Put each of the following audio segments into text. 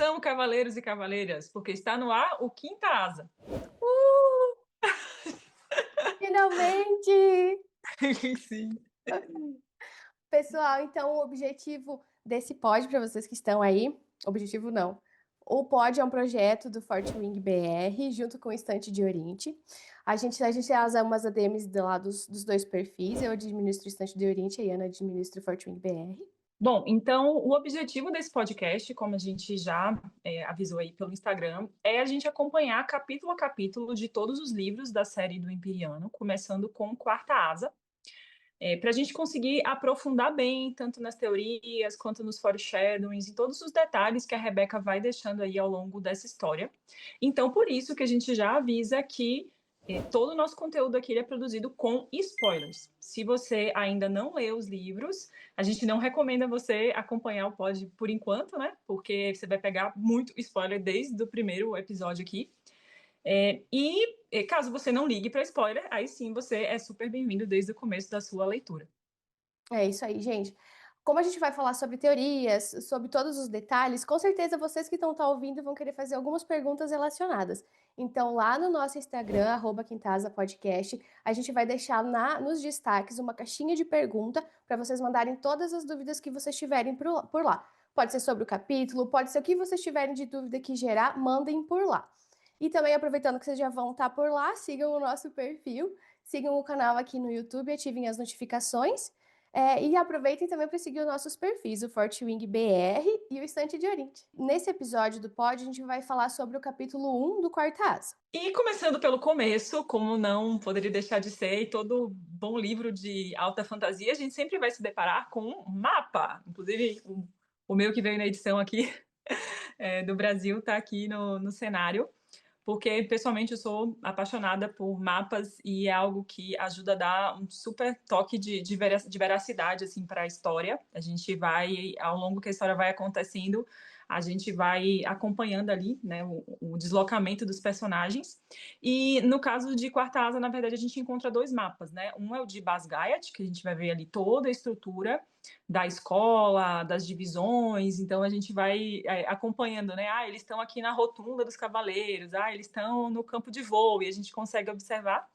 Atenção, cavaleiros e cavaleiras, porque está no ar o Quinta Asa. Finalmente! Sim. Pessoal, então o objetivo desse pod, para vocês que estão aí, objetivo não. O pod é um projeto do Fortwing BR, junto com o Estante de Oriente. A gente usa umas ADMs lá dos dois perfis. Eu administro o Estante de Oriente e a Ana administra o Fortwing BR. Bom, então o objetivo desse podcast, como a gente já avisou aí pelo Instagram, é a gente acompanhar capítulo a capítulo de todos os livros da série do Empyreano, começando com Quarta Asa, para a gente conseguir aprofundar bem, tanto nas teorias quanto nos foreshadowings, em todos os detalhes que a Rebeca vai deixando aí ao longo dessa história. Então, por isso que a gente já avisa que todo o nosso conteúdo aqui é produzido com spoilers. Se você ainda não leu os livros, a gente não recomenda você acompanhar o pod por enquanto, né? Porque você vai pegar muito spoiler desde o primeiro episódio aqui. Caso você não ligue para spoiler, aí sim você é super bem-vindo desde o começo da sua leitura. É isso aí, gente. Como a gente vai falar sobre teorias, sobre todos os detalhes, com certeza vocês que estão ouvindo vão querer fazer algumas perguntas relacionadas. Então, lá no nosso Instagram, @quintasapodcast, a gente vai deixar nos destaques uma caixinha de pergunta para vocês mandarem todas as dúvidas que vocês tiverem por lá. Pode ser sobre o capítulo, pode ser o que vocês tiverem de dúvida que gerar, mandem por lá. E também, aproveitando que vocês já vão estar por lá, sigam o nosso perfil, sigam o canal aqui no YouTube, ativem as notificações. E aproveitem também para seguir os nossos perfis, o Fortwing BR e o Estante de Oriente. Nesse episódio do pod, a gente vai falar sobre o capítulo 1 do Quarta Asa. E começando pelo começo, como não poderia deixar de ser, e todo bom livro de alta fantasia, a gente sempre vai se deparar com um mapa. Inclusive, o meu que veio na edição aqui do Brasil está aqui no cenário, porque pessoalmente eu sou apaixonada por mapas e é algo que ajuda a dar um super toque de veracidade assim, para a história. A gente vai, ao longo que a história vai acontecendo, a gente vai acompanhando ali, né, o deslocamento dos personagens. E no caso de Quarta Asa, na verdade, a gente encontra dois mapas, né? Um é o de Basgaiat, que a gente vai ver ali toda a estrutura da escola, das divisões, então a gente vai acompanhando, né? Ah, eles estão aqui na rotunda dos cavaleiros, ah, eles estão no campo de voo, e a gente consegue observar.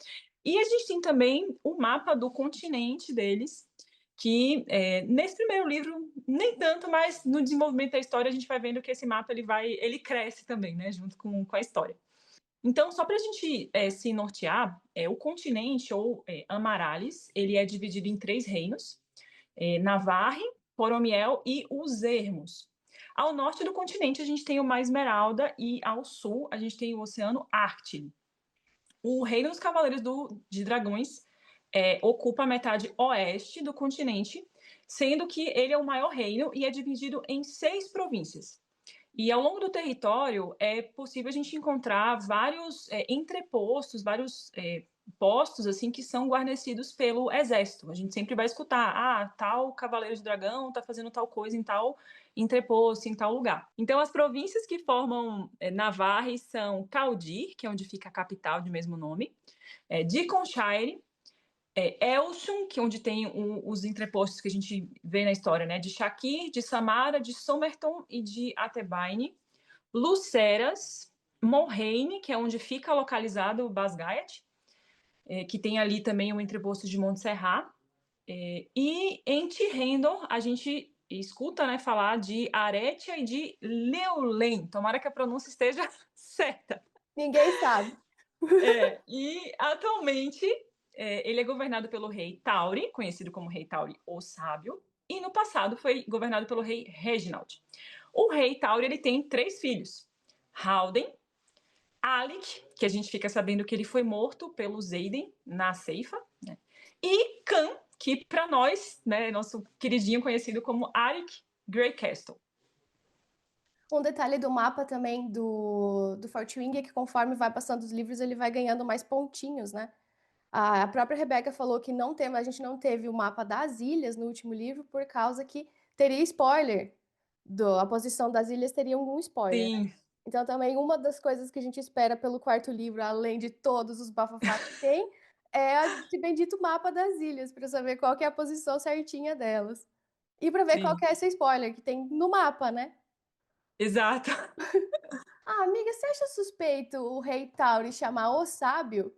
E a gente tem também o mapa do continente deles, que nesse primeiro livro nem tanto, mas no desenvolvimento da história a gente vai vendo que esse mapa ele cresce também, né, junto com a história. Então, só para a gente se nortear, o continente ou Amarales, ele é dividido em 3 reinos: Navarre, Poromiel e os Ermos. Ao norte do continente a gente tem o Mar Esmeralda e ao sul a gente tem o Oceano Ártico. O Reino dos Cavaleiros de Dragões ocupa a metade oeste do continente, sendo que ele é o maior reino e é dividido em 6 províncias. E ao longo do território é possível a gente encontrar vários entrepostos, vários postos assim que são guarnecidos pelo exército. A gente sempre vai escutar, tal cavaleiro de dragão está fazendo tal coisa em tal entreposto, em tal lugar. Então as províncias que formam Navarre são Caudir, que é onde fica a capital de mesmo nome, Deaconshire, Elsham, que é onde tem os entrepostos que a gente vê na história, né? De Shakir, de Samara, de Somerton e de Atebaine. Luceras, Morhaine, que é onde fica localizado o Basgaiat, que tem ali também o entreposto de Montserrat. E em Tyrrendor, a gente escuta, né, falar de Aretia e de Leulen. Tomara que a pronúncia esteja certa. Ninguém sabe. E atualmente ele é governado pelo rei Tauri, conhecido como rei Tauri o Sábio, e no passado foi governado pelo rei Reginald. O rei Tauri ele tem 3 filhos: Halden, Alec, que a gente fica sabendo que ele foi morto pelo Zeiden na Ceifa, né? E Khan, que para nós, né, nosso queridinho conhecido como Arik Greycastle. Um detalhe do mapa também do Fortwing é que conforme vai passando os livros, ele vai ganhando mais pontinhos, né? A própria Rebeca falou que a gente não teve o mapa das ilhas no último livro por causa que teria spoiler. A posição das ilhas teria algum spoiler, né? Sim, Então, também uma das coisas que a gente espera pelo quarto livro, além de todos os bafafá que tem, é esse bendito mapa das ilhas, para saber qual que é a posição certinha delas. E para ver qual sim. que é esse spoiler que tem no mapa, né? Exato. Ah, amiga, você acha suspeito o rei Tauri chamar o sábio?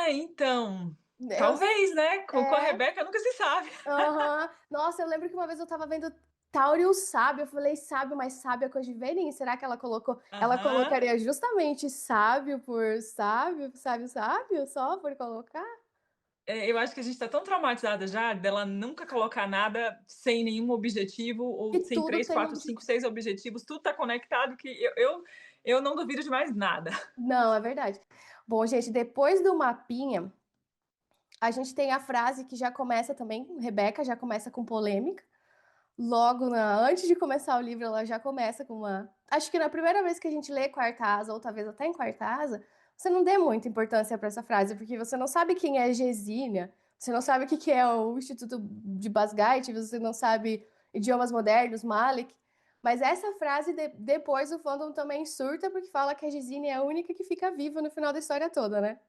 Então, Eu talvez, né, com a é, Rebeca nunca se sabe. aham. Nossa, eu lembro que uma vez eu estava vendo Tauri o sábio, eu falei sábio, mas sábio é coisa de velhinho, será que ela colocou ela Aham. colocaria justamente sábio por sábio, sábio, sábio, só por colocar? Eu acho que a gente tá tão traumatizada já dela nunca colocar nada sem nenhum objetivo E ou sem tudo 3, tem 4, objetivo. 5, 6 objetivos, tudo tá conectado que eu não duvido de mais nada. Não, é verdade. Bom, gente, depois do mapinha, a gente tem a frase que já começa também, Rebeca já começa com polêmica. Antes de começar o livro, ela já começa com uma. Acho que na primeira vez que a gente lê Quarta Asa, ou talvez até em Quarta Asa, você não dê muita importância para essa frase, porque você não sabe quem é Gesínia, você não sabe o que que é o Instituto de Basgate, você não sabe idiomas modernos, Malik. Mas essa frase, depois o fandom também surta, porque fala que a Gesínia é a única que fica viva no final da história toda, né?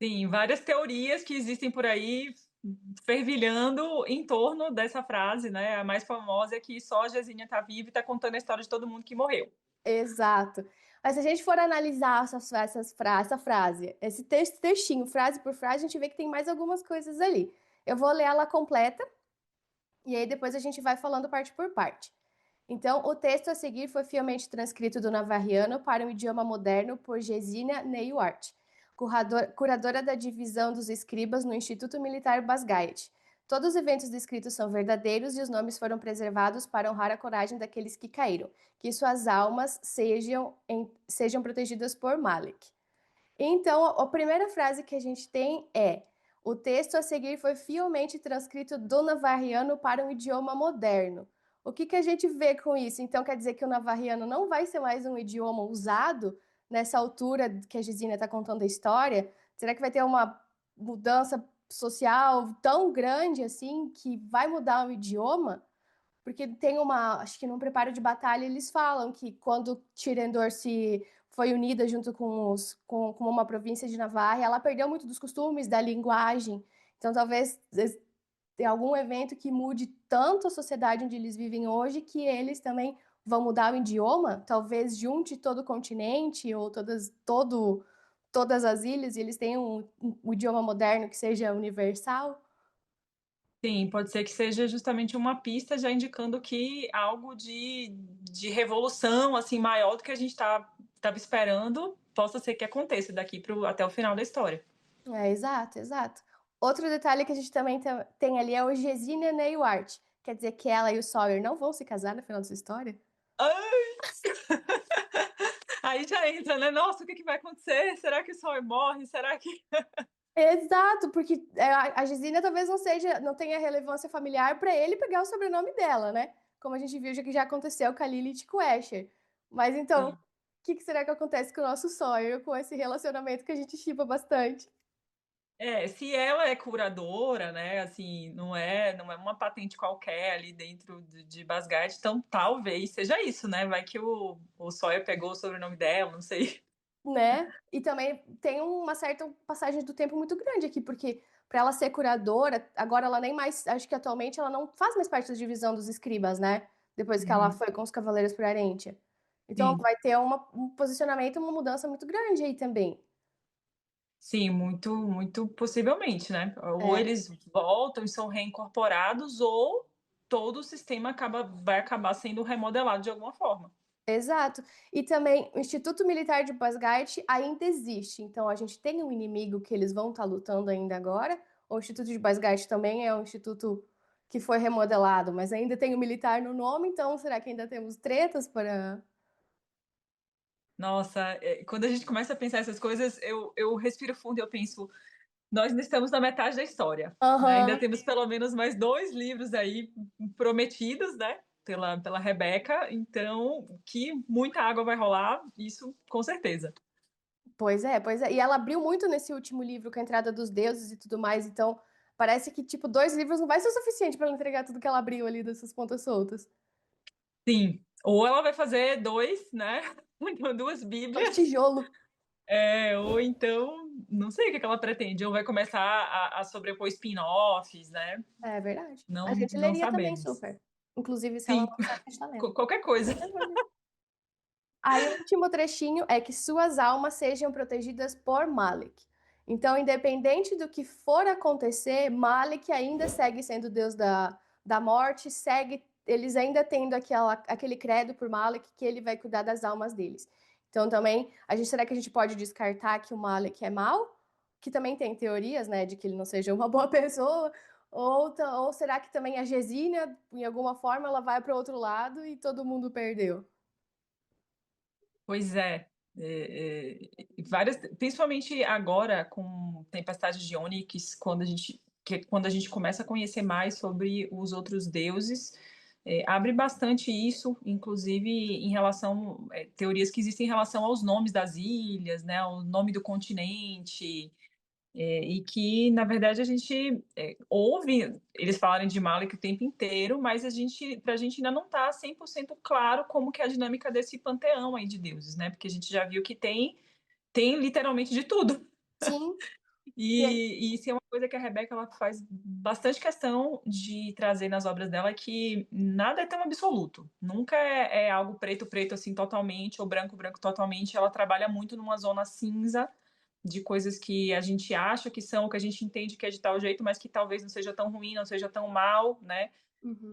Sim, várias teorias que existem por aí fervilhando em torno dessa frase, né? A mais famosa é que só a Jezinha tá viva e tá contando a história de todo mundo que morreu. Exato. Mas se a gente for analisar essa frase, esse textinho, frase por frase, a gente vê que tem mais algumas coisas ali. Eu vou ler ela completa e aí depois a gente vai falando parte por parte. Então, o texto a seguir foi fielmente transcrito do navarriano para um idioma moderno por Gesina Neyuart, curadora da divisão dos escribas no Instituto Militar Basgaet. Todos os eventos descritos são verdadeiros e os nomes foram preservados para honrar a coragem daqueles que caíram, que suas almas sejam protegidas por Malik. Então, a primeira frase que a gente tem é: o texto a seguir foi fielmente transcrito do navarriano para um idioma moderno. O que a gente vê com isso? Então, quer dizer que o navarriano não vai ser mais um idioma usado nessa altura que a Gesina está contando a história? Será que vai ter uma mudança social tão grande assim que vai mudar o idioma? Porque tem acho que num preparo de batalha eles falam que quando Tirendor se foi unida junto com uma província de Navarra, ela perdeu muito dos costumes, da linguagem. Então talvez tenha algum evento que mude tanto a sociedade onde eles vivem hoje que eles também vão mudar o idioma, talvez junte todo o continente ou todas as ilhas e eles tenham um idioma moderno que seja universal. Sim, pode ser que seja justamente uma pista já indicando que algo de revolução assim maior do que a gente estava esperando possa ser que aconteça daqui até o final da história. É, exato, exato. Outro detalhe que a gente também tem ali é o Gesine Neyuart. Quer dizer que ela e o Sawyer não vão se casar no final dessa história? Ai! Aí já entra, né? Nossa, o que vai acontecer? Será que o Sol morre? Será que. Exato, porque a Gesine talvez não tenha relevância familiar para ele pegar o sobrenome dela, né? Como a gente viu que já aconteceu com a Lilith e com o Asher. Mas então, o Sim. que será que acontece com o nosso Sawyer, com esse relacionamento que a gente chipa bastante? Se ela é curadora, né? Assim, não é uma patente qualquer ali dentro de Basgard, então talvez seja isso, né? Vai que o Sawyer pegou o sobrenome dela, não sei. Né? E também tem uma certa passagem do tempo muito grande aqui, porque para ela ser curadora, agora ela nem mais, acho que atualmente ela não faz mais parte da divisão dos escribas, né? Depois que ela Uhum. foi com os Cavaleiros para Arentia. Então Sim, vai ter um posicionamento, uma mudança muito grande aí também. sim, muito, muito possivelmente, né? Ou É, eles voltam e são reincorporados, ou todo o sistema vai acabar sendo remodelado de alguma forma. exato. E também o Instituto Militar de Basgate ainda existe. Então a gente tem um inimigo que eles vão estar lutando ainda agora. O Instituto de Basgate também é um instituto que foi remodelado, mas ainda tem o militar no nome, então será que ainda temos tretas para. Nossa, quando a gente começa a pensar essas coisas, eu respiro fundo e eu penso, nós ainda estamos na metade da história, né? Ainda Aham. temos pelo menos mais 2 livros aí prometidos, né? Pela Rebeca, então que muita água vai rolar, isso com certeza. Pois é, pois é. E ela abriu muito nesse último livro com a entrada dos deuses e tudo mais, então parece que, tipo, 2 livros não vai ser o suficiente para ela entregar tudo que ela abriu ali dessas pontas soltas. Sim, ou ela vai fazer dois, né? Duas Dois bíblias, tijolos. ou então, não sei o que ela pretende, ou vai começar a sobrepor spin-offs, né? É verdade. A Não, gente não leria também sabemos. super. Inclusive, se ela Sim, lançar, a gente tá lendo. qualquer coisa. Aí o último trechinho é que suas almas sejam protegidas por Malik. Então, independente do que for acontecer, Malik ainda segue sendo o deus da morte, segue eles ainda tendo aquele credo por Malik que ele vai cuidar das almas deles. Então, também, será que a gente pode descartar que o Malik é mau? Que também tem teorias, né, de que ele não seja uma boa pessoa. Ou será que também a Gesínia, em alguma forma, ela vai para o outro lado e todo mundo perdeu? Pois é. Várias, principalmente agora com Tempestade de Ônix, quando a gente começa a conhecer mais sobre os outros deuses, abre bastante isso, inclusive em relação teorias que existem em relação aos nomes das ilhas, né, o nome do continente, e que, na verdade, a gente ouve eles falarem de Malik o tempo inteiro, mas pra gente ainda não está 100% claro como que é a dinâmica desse panteão aí de deuses, né? Porque a gente já viu que tem literalmente de tudo. Sim. E isso é uma coisa que a Rebeca ela faz bastante questão de trazer nas obras dela, que nada é tão absoluto. Nunca é algo preto, preto assim totalmente, ou branco, branco totalmente. Ela trabalha muito numa zona cinza de coisas que a gente acha que são, que a gente entende que é de tal jeito, mas que talvez não seja tão ruim, não seja tão mal, né? Uhum.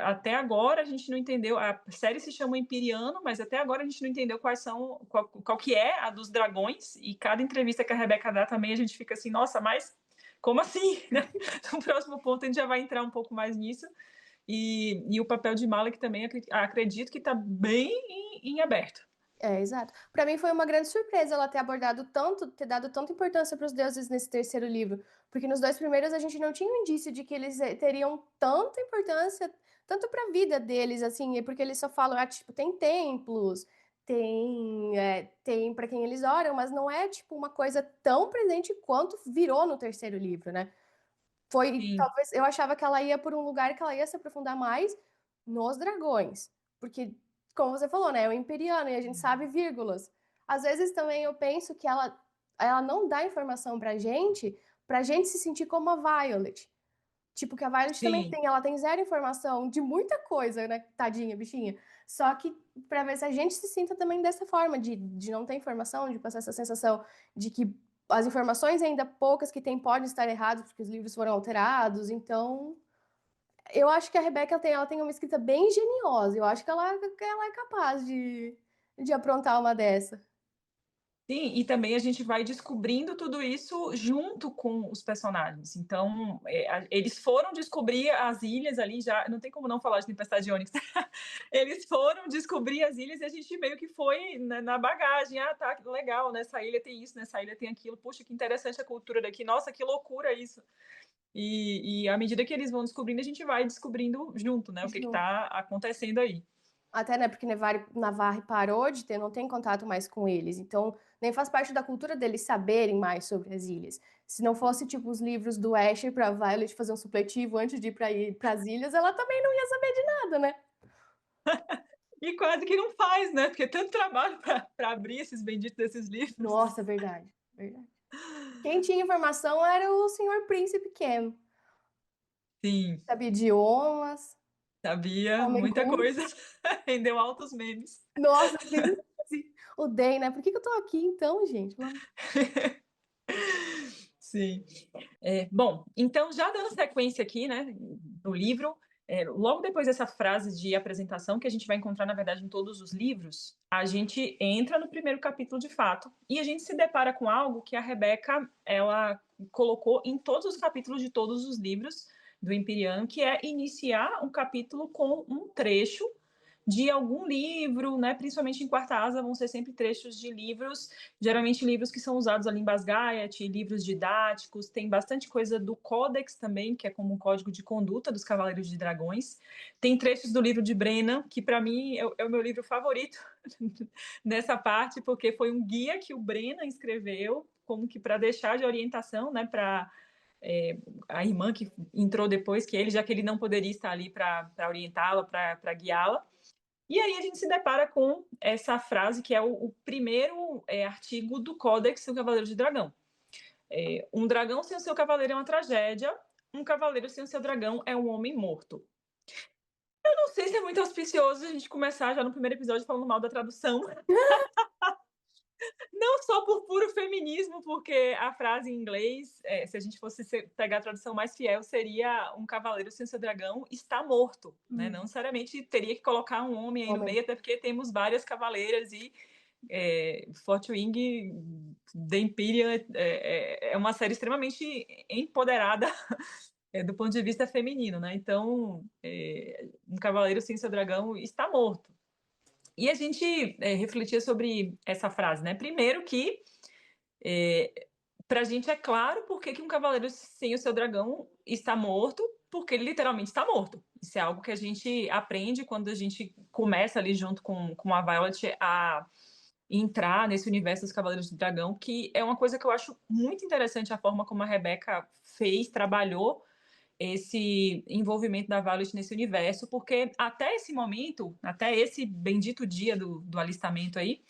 Até agora a gente não entendeu, a série se chama Empyreano, mas até agora a gente não entendeu qual que é a dos dragões, e cada entrevista que a Rebeca dá também a gente fica assim, nossa, mas como assim? Né? No próximo ponto a gente já vai entrar um pouco mais nisso, e o papel de Malek também acredito que está bem em aberto. Exato. Para mim foi uma grande surpresa ela ter abordado tanto, ter dado tanta importância para os deuses nesse terceiro livro, porque nos dois primeiros a gente não tinha um indício de que eles teriam tanta importância, tanto para a vida deles, assim, porque eles só falam, tipo, tem templos, tem para quem eles oram, mas não é tipo uma coisa tão presente quanto virou no terceiro livro, né? Sim, Talvez, eu achava que ela ia por um lugar que ela ia se aprofundar mais nos dragões, porque, como você falou, né, é o Imperiano e a gente sabe vírgulas. Às vezes também eu penso que ela não dá informação pra gente se sentir como a Violet. Tipo, que a Violet também sim. ela tem zero informação de muita coisa, né, tadinha, bichinha. Só que pra ver se a gente se sinta também dessa forma, de não ter informação, de passar essa sensação de que as informações ainda poucas que tem podem estar erradas, porque os livros foram alterados. Então, eu acho que a Rebeca ela tem uma escrita bem engenhosa. Eu acho que ela é capaz de aprontar uma dessa. Sim, e também a gente vai descobrindo tudo isso junto com os personagens. Então, eles foram descobrir as ilhas ali já. Não tem como não falar de Tempestade de Ônix. Eles foram descobrir as ilhas e a gente meio que foi na bagagem. Ah, tá, legal, nessa ilha tem isso, nessa ilha tem aquilo. Puxa, que interessante a cultura daqui. Nossa, que loucura isso. E à medida que eles vão descobrindo, a gente vai descobrindo junto, né? O que Junto. está acontecendo aí. Até, né, porque Navarre parou de ter, não tem contato mais com eles. Então, nem faz parte da cultura deles saberem mais sobre as ilhas. Se não fosse, tipo, os livros do Asher pra Violet fazer um supletivo antes de ir para as ilhas, ela também não ia saber de nada, né? E quase que não faz, né? Porque é tanto trabalho para abrir esses benditos desses livros. Nossa, verdade, verdade. Quem tinha informação era o senhor Príncipe Cam. Sim, Sabia idiomas, sabia homem muita culto. coisa. Rendeu altos memes. Nossa, sim, sim. O Den, né? Por que eu tô aqui então, gente? Sim. Bom, então, já dando sequência aqui, né, no livro, logo depois dessa frase de apresentação, que a gente vai encontrar, na verdade, em todos os livros, a gente entra no primeiro capítulo de fato e a gente se depara com algo que a Rebeca, ela colocou em todos os capítulos de todos os livros do Empyrean, que é iniciar um capítulo com um trecho de algum livro, né? Principalmente em Quarta Asa vão ser sempre trechos de livros, geralmente livros que são usados ali em Basgaiat, livros didáticos, tem bastante coisa do Codex também, que é como um código de conduta dos Cavaleiros de Dragões. Tem trechos do livro de Brennan, que para mim é o meu livro favorito nessa parte, porque foi um guia que o Brennan escreveu, como que para deixar de orientação, né, para a irmã que entrou depois que ele, já que ele não poderia estar ali para orientá-la, para guiá-la. E aí a gente se depara com essa frase que é o primeiro artigo do Códex do Cavaleiro de Dragão. Um dragão sem o seu cavaleiro é uma tragédia, um cavaleiro sem o seu dragão é um homem morto. Não sei se é muito auspicioso a gente começar já no primeiro episódio falando mal da tradução. Não só por puro feminismo, porque a frase em inglês, se a gente fosse pegar a tradução mais fiel, seria um cavaleiro sem seu dragão está morto, né? Não necessariamente teria que colocar um homem aí no Homem. meio, até porque temos várias cavaleiras e Fortwing The Imperium é uma série extremamente empoderada do ponto de vista feminino, né? Então, um cavaleiro sem seu dragão está morto. E a gente refletia sobre essa frase, né? Primeiro que pra gente é claro por que um cavaleiro sem o seu dragão está morto, porque ele literalmente está morto. Isso é algo que a gente aprende quando a gente começa ali junto com a Violet a entrar nesse universo dos Cavaleiros do Dragão, que é uma coisa que eu acho muito interessante a forma como a Rebecca fez, trabalhou esse envolvimento da Violet nesse universo, porque até esse momento, até esse bendito dia do alistamento aí,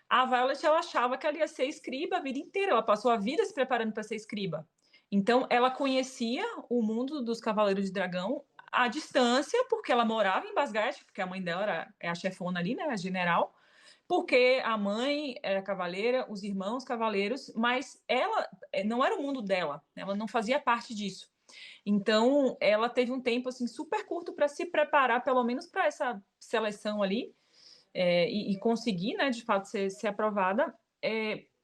a Violet ela achava que ela ia ser escriba a vida inteira, ela passou a vida se preparando para ser escriba. Então, ela conhecia o mundo dos Cavaleiros de Dragão à distância, porque ela morava em Basgard, porque a mãe dela é a chefona ali, né, a general, porque a mãe era cavaleira, os irmãos cavaleiros, mas ela não era o mundo dela, ela não fazia parte disso. Então, ela teve um tempo assim super curto para se preparar, pelo menos para essa seleção ali, e conseguir, né, de fato, ser aprovada.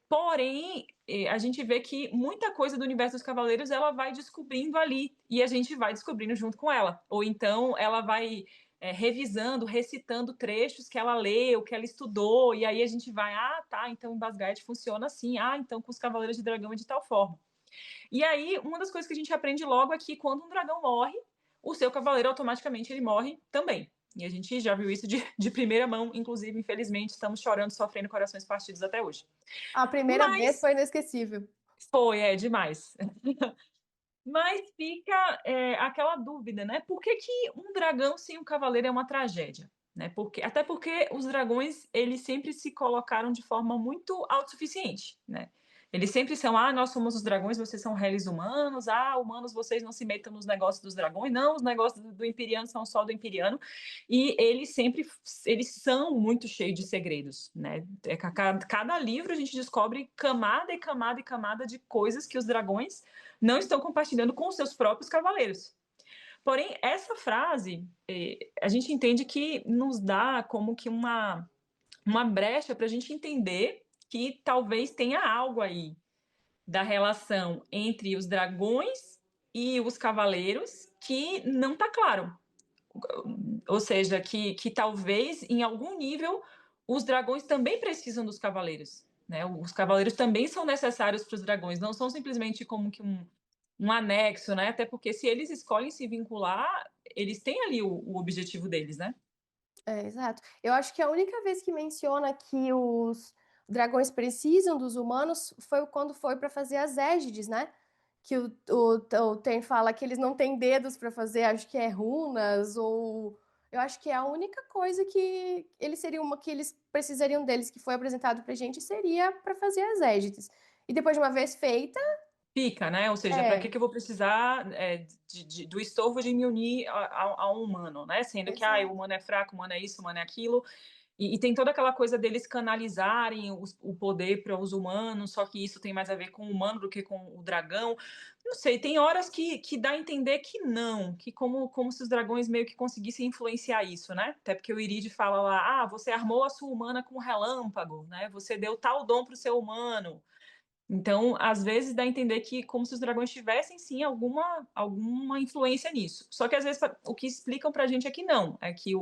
Porém, a gente vê que muita coisa do universo dos Cavaleiros ela vai descobrindo ali e a gente vai descobrindo junto com ela. Ou então ela vai revisando, recitando trechos que ela leu, que ela estudou, e aí a gente vai, tá, então em Basgard funciona assim, então com os Cavaleiros de Dragão é de tal forma. E aí, uma das coisas que a gente aprende logo é que quando um dragão morre, o seu cavaleiro automaticamente ele morre também. E a gente já viu isso de primeira mão, inclusive, infelizmente, estamos chorando, sofrendo corações partidos até hoje. A primeira vez Mas foi inesquecível. foi, demais. Mas fica aquela dúvida, né? Por que, que um dragão sem um cavaleiro é uma tragédia? Né? Até porque os dragões, eles sempre se colocaram de forma muito autossuficiente, né? Eles sempre são, nós somos os dragões, vocês são réis humanos, humanos, vocês não se metam nos negócios dos dragões, não, os negócios do Imperiano são só do Imperiano, e eles são muito cheios de segredos, né? Cada livro a gente descobre camada e camada e camada de coisas que os dragões não estão compartilhando com os seus próprios cavaleiros. Porém, essa frase, a gente entende que nos dá como que uma brecha para a gente entender que talvez tenha algo aí da relação entre os dragões e os cavaleiros que não está claro. Ou seja, que talvez em algum nível os dragões também precisam dos cavaleiros. Né? Os cavaleiros também são necessários para os dragões, não são simplesmente como que um anexo, né? Até porque se eles escolhem se vincular, eles têm ali o objetivo deles, né? Exato. Eu acho que a única vez que menciona que os dragões precisam dos humanos foi quando foi para fazer as égides, né? Que o Ten fala que eles não têm dedos para fazer, acho que é runas, ou. Eu acho que é a única coisa que que eles precisariam deles, que foi apresentado pra gente, seria para fazer as égides. E depois de uma vez feita, Fica, né? Ou seja, para que eu vou precisar do estorvo de me unir a um humano, né? Sendo que o humano é fraco, o humano é isso, o humano é aquilo. E tem toda aquela coisa deles canalizarem o poder para os humanos, só que isso tem mais a ver com o humano do que com o dragão. Não sei, tem horas que dá a entender que não, que como se os dragões meio que conseguissem influenciar isso, né? Até porque o Iride fala lá, você armou a sua humana com relâmpago, né? Você deu tal dom para o seu humano. Então, às vezes dá a entender que como se os dragões tivessem sim alguma influência nisso. Só que às vezes o que explicam pra gente é que não, é que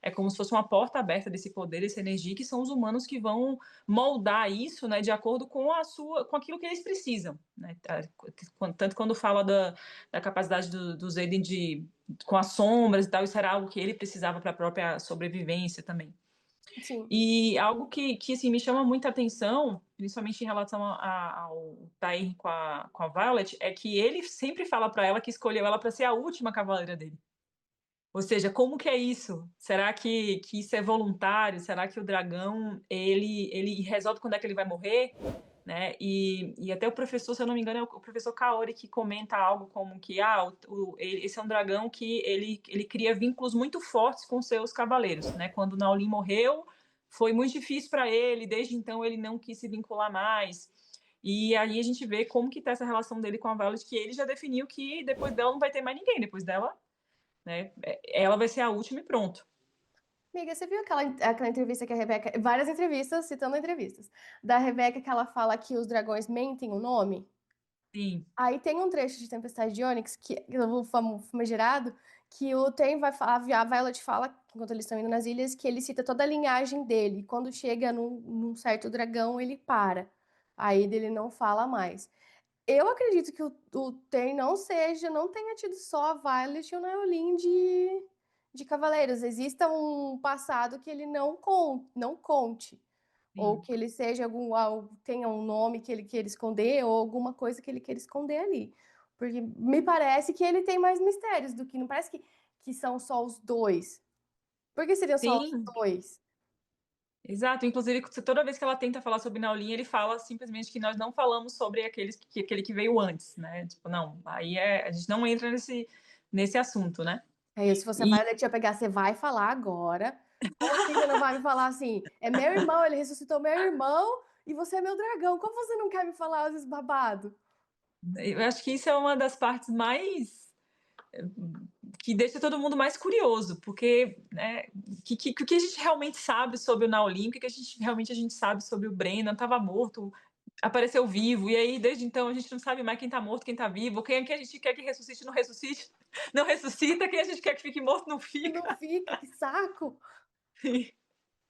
é como se fosse uma porta aberta desse poder, dessa energia, que são os humanos que vão moldar isso, né, de acordo com aquilo que eles precisam, né? Tanto quando fala da capacidade do Zayden com as sombras e tal, isso era algo que ele precisava para a própria sobrevivência também. sim. E algo que assim, me chama muita atenção, principalmente em relação ao Tair com a Violet, é que ele sempre fala para ela que escolheu ela para ser a última cavaleira dele. Ou seja, como que é isso? Será que isso é voluntário? Será que o dragão ele resolve quando é que ele vai morrer? né, e até o professor, se eu não me engano, é o professor Kaori que comenta algo como que, esse é um dragão que ele cria vínculos muito fortes com seus cavaleiros, né, quando Naolin morreu, foi muito difícil para ele, desde então ele não quis se vincular mais. E aí a gente vê como que tá essa relação dele com a Violet, que ele já definiu que depois dela não vai ter mais ninguém, depois dela, né, ela vai ser a última e pronto. Amiga, você viu aquela entrevista que a Rebeca. Várias entrevistas, citando entrevistas. Da Rebeca que ela fala que os dragões mentem o nome? Sim, Aí tem um trecho de Tempestade de Ônix, que o famigerado, que o Tem vai falar, a Violet fala, enquanto eles estão indo nas ilhas, que ele cita toda a linhagem dele. E quando chega num certo dragão, ele para. Aí ele não fala mais. Eu acredito que o Tem não tenha tido só a Violet e o Naolin de Cavaleiros. Exista um passado que ele não conte. Ou sim. que ele seja tenha um nome que ele queira esconder, ou alguma coisa que ele queira esconder ali. Porque me parece que ele tem mais mistérios do que. Não parece que são só os dois. Por que seriam só os Sim, dois? exato. Inclusive, toda vez que ela tenta falar sobre Naolin, ele fala simplesmente que nós não falamos sobre aquele que veio antes, né? Tipo, não, aí a gente não entra nesse assunto, né? Aí, se você E vai eu pegar, você vai falar agora. Como assim você não vai me falar assim? É meu irmão, ele ressuscitou meu irmão e você é meu dragão. Como você não quer me falar esses babados? eu acho que isso é uma das partes mais que deixa todo mundo mais curioso, porque né, o que a gente realmente sabe sobre o Naolin, o que a gente sabe sobre o Brennan, estava morto, apareceu vivo, e aí desde então a gente não sabe mais quem tá morto, quem tá vivo, quem é que a gente quer que ressuscite, não ressuscite, não ressuscita, quem a gente quer que fique morto, não Não fica. fica, que saco!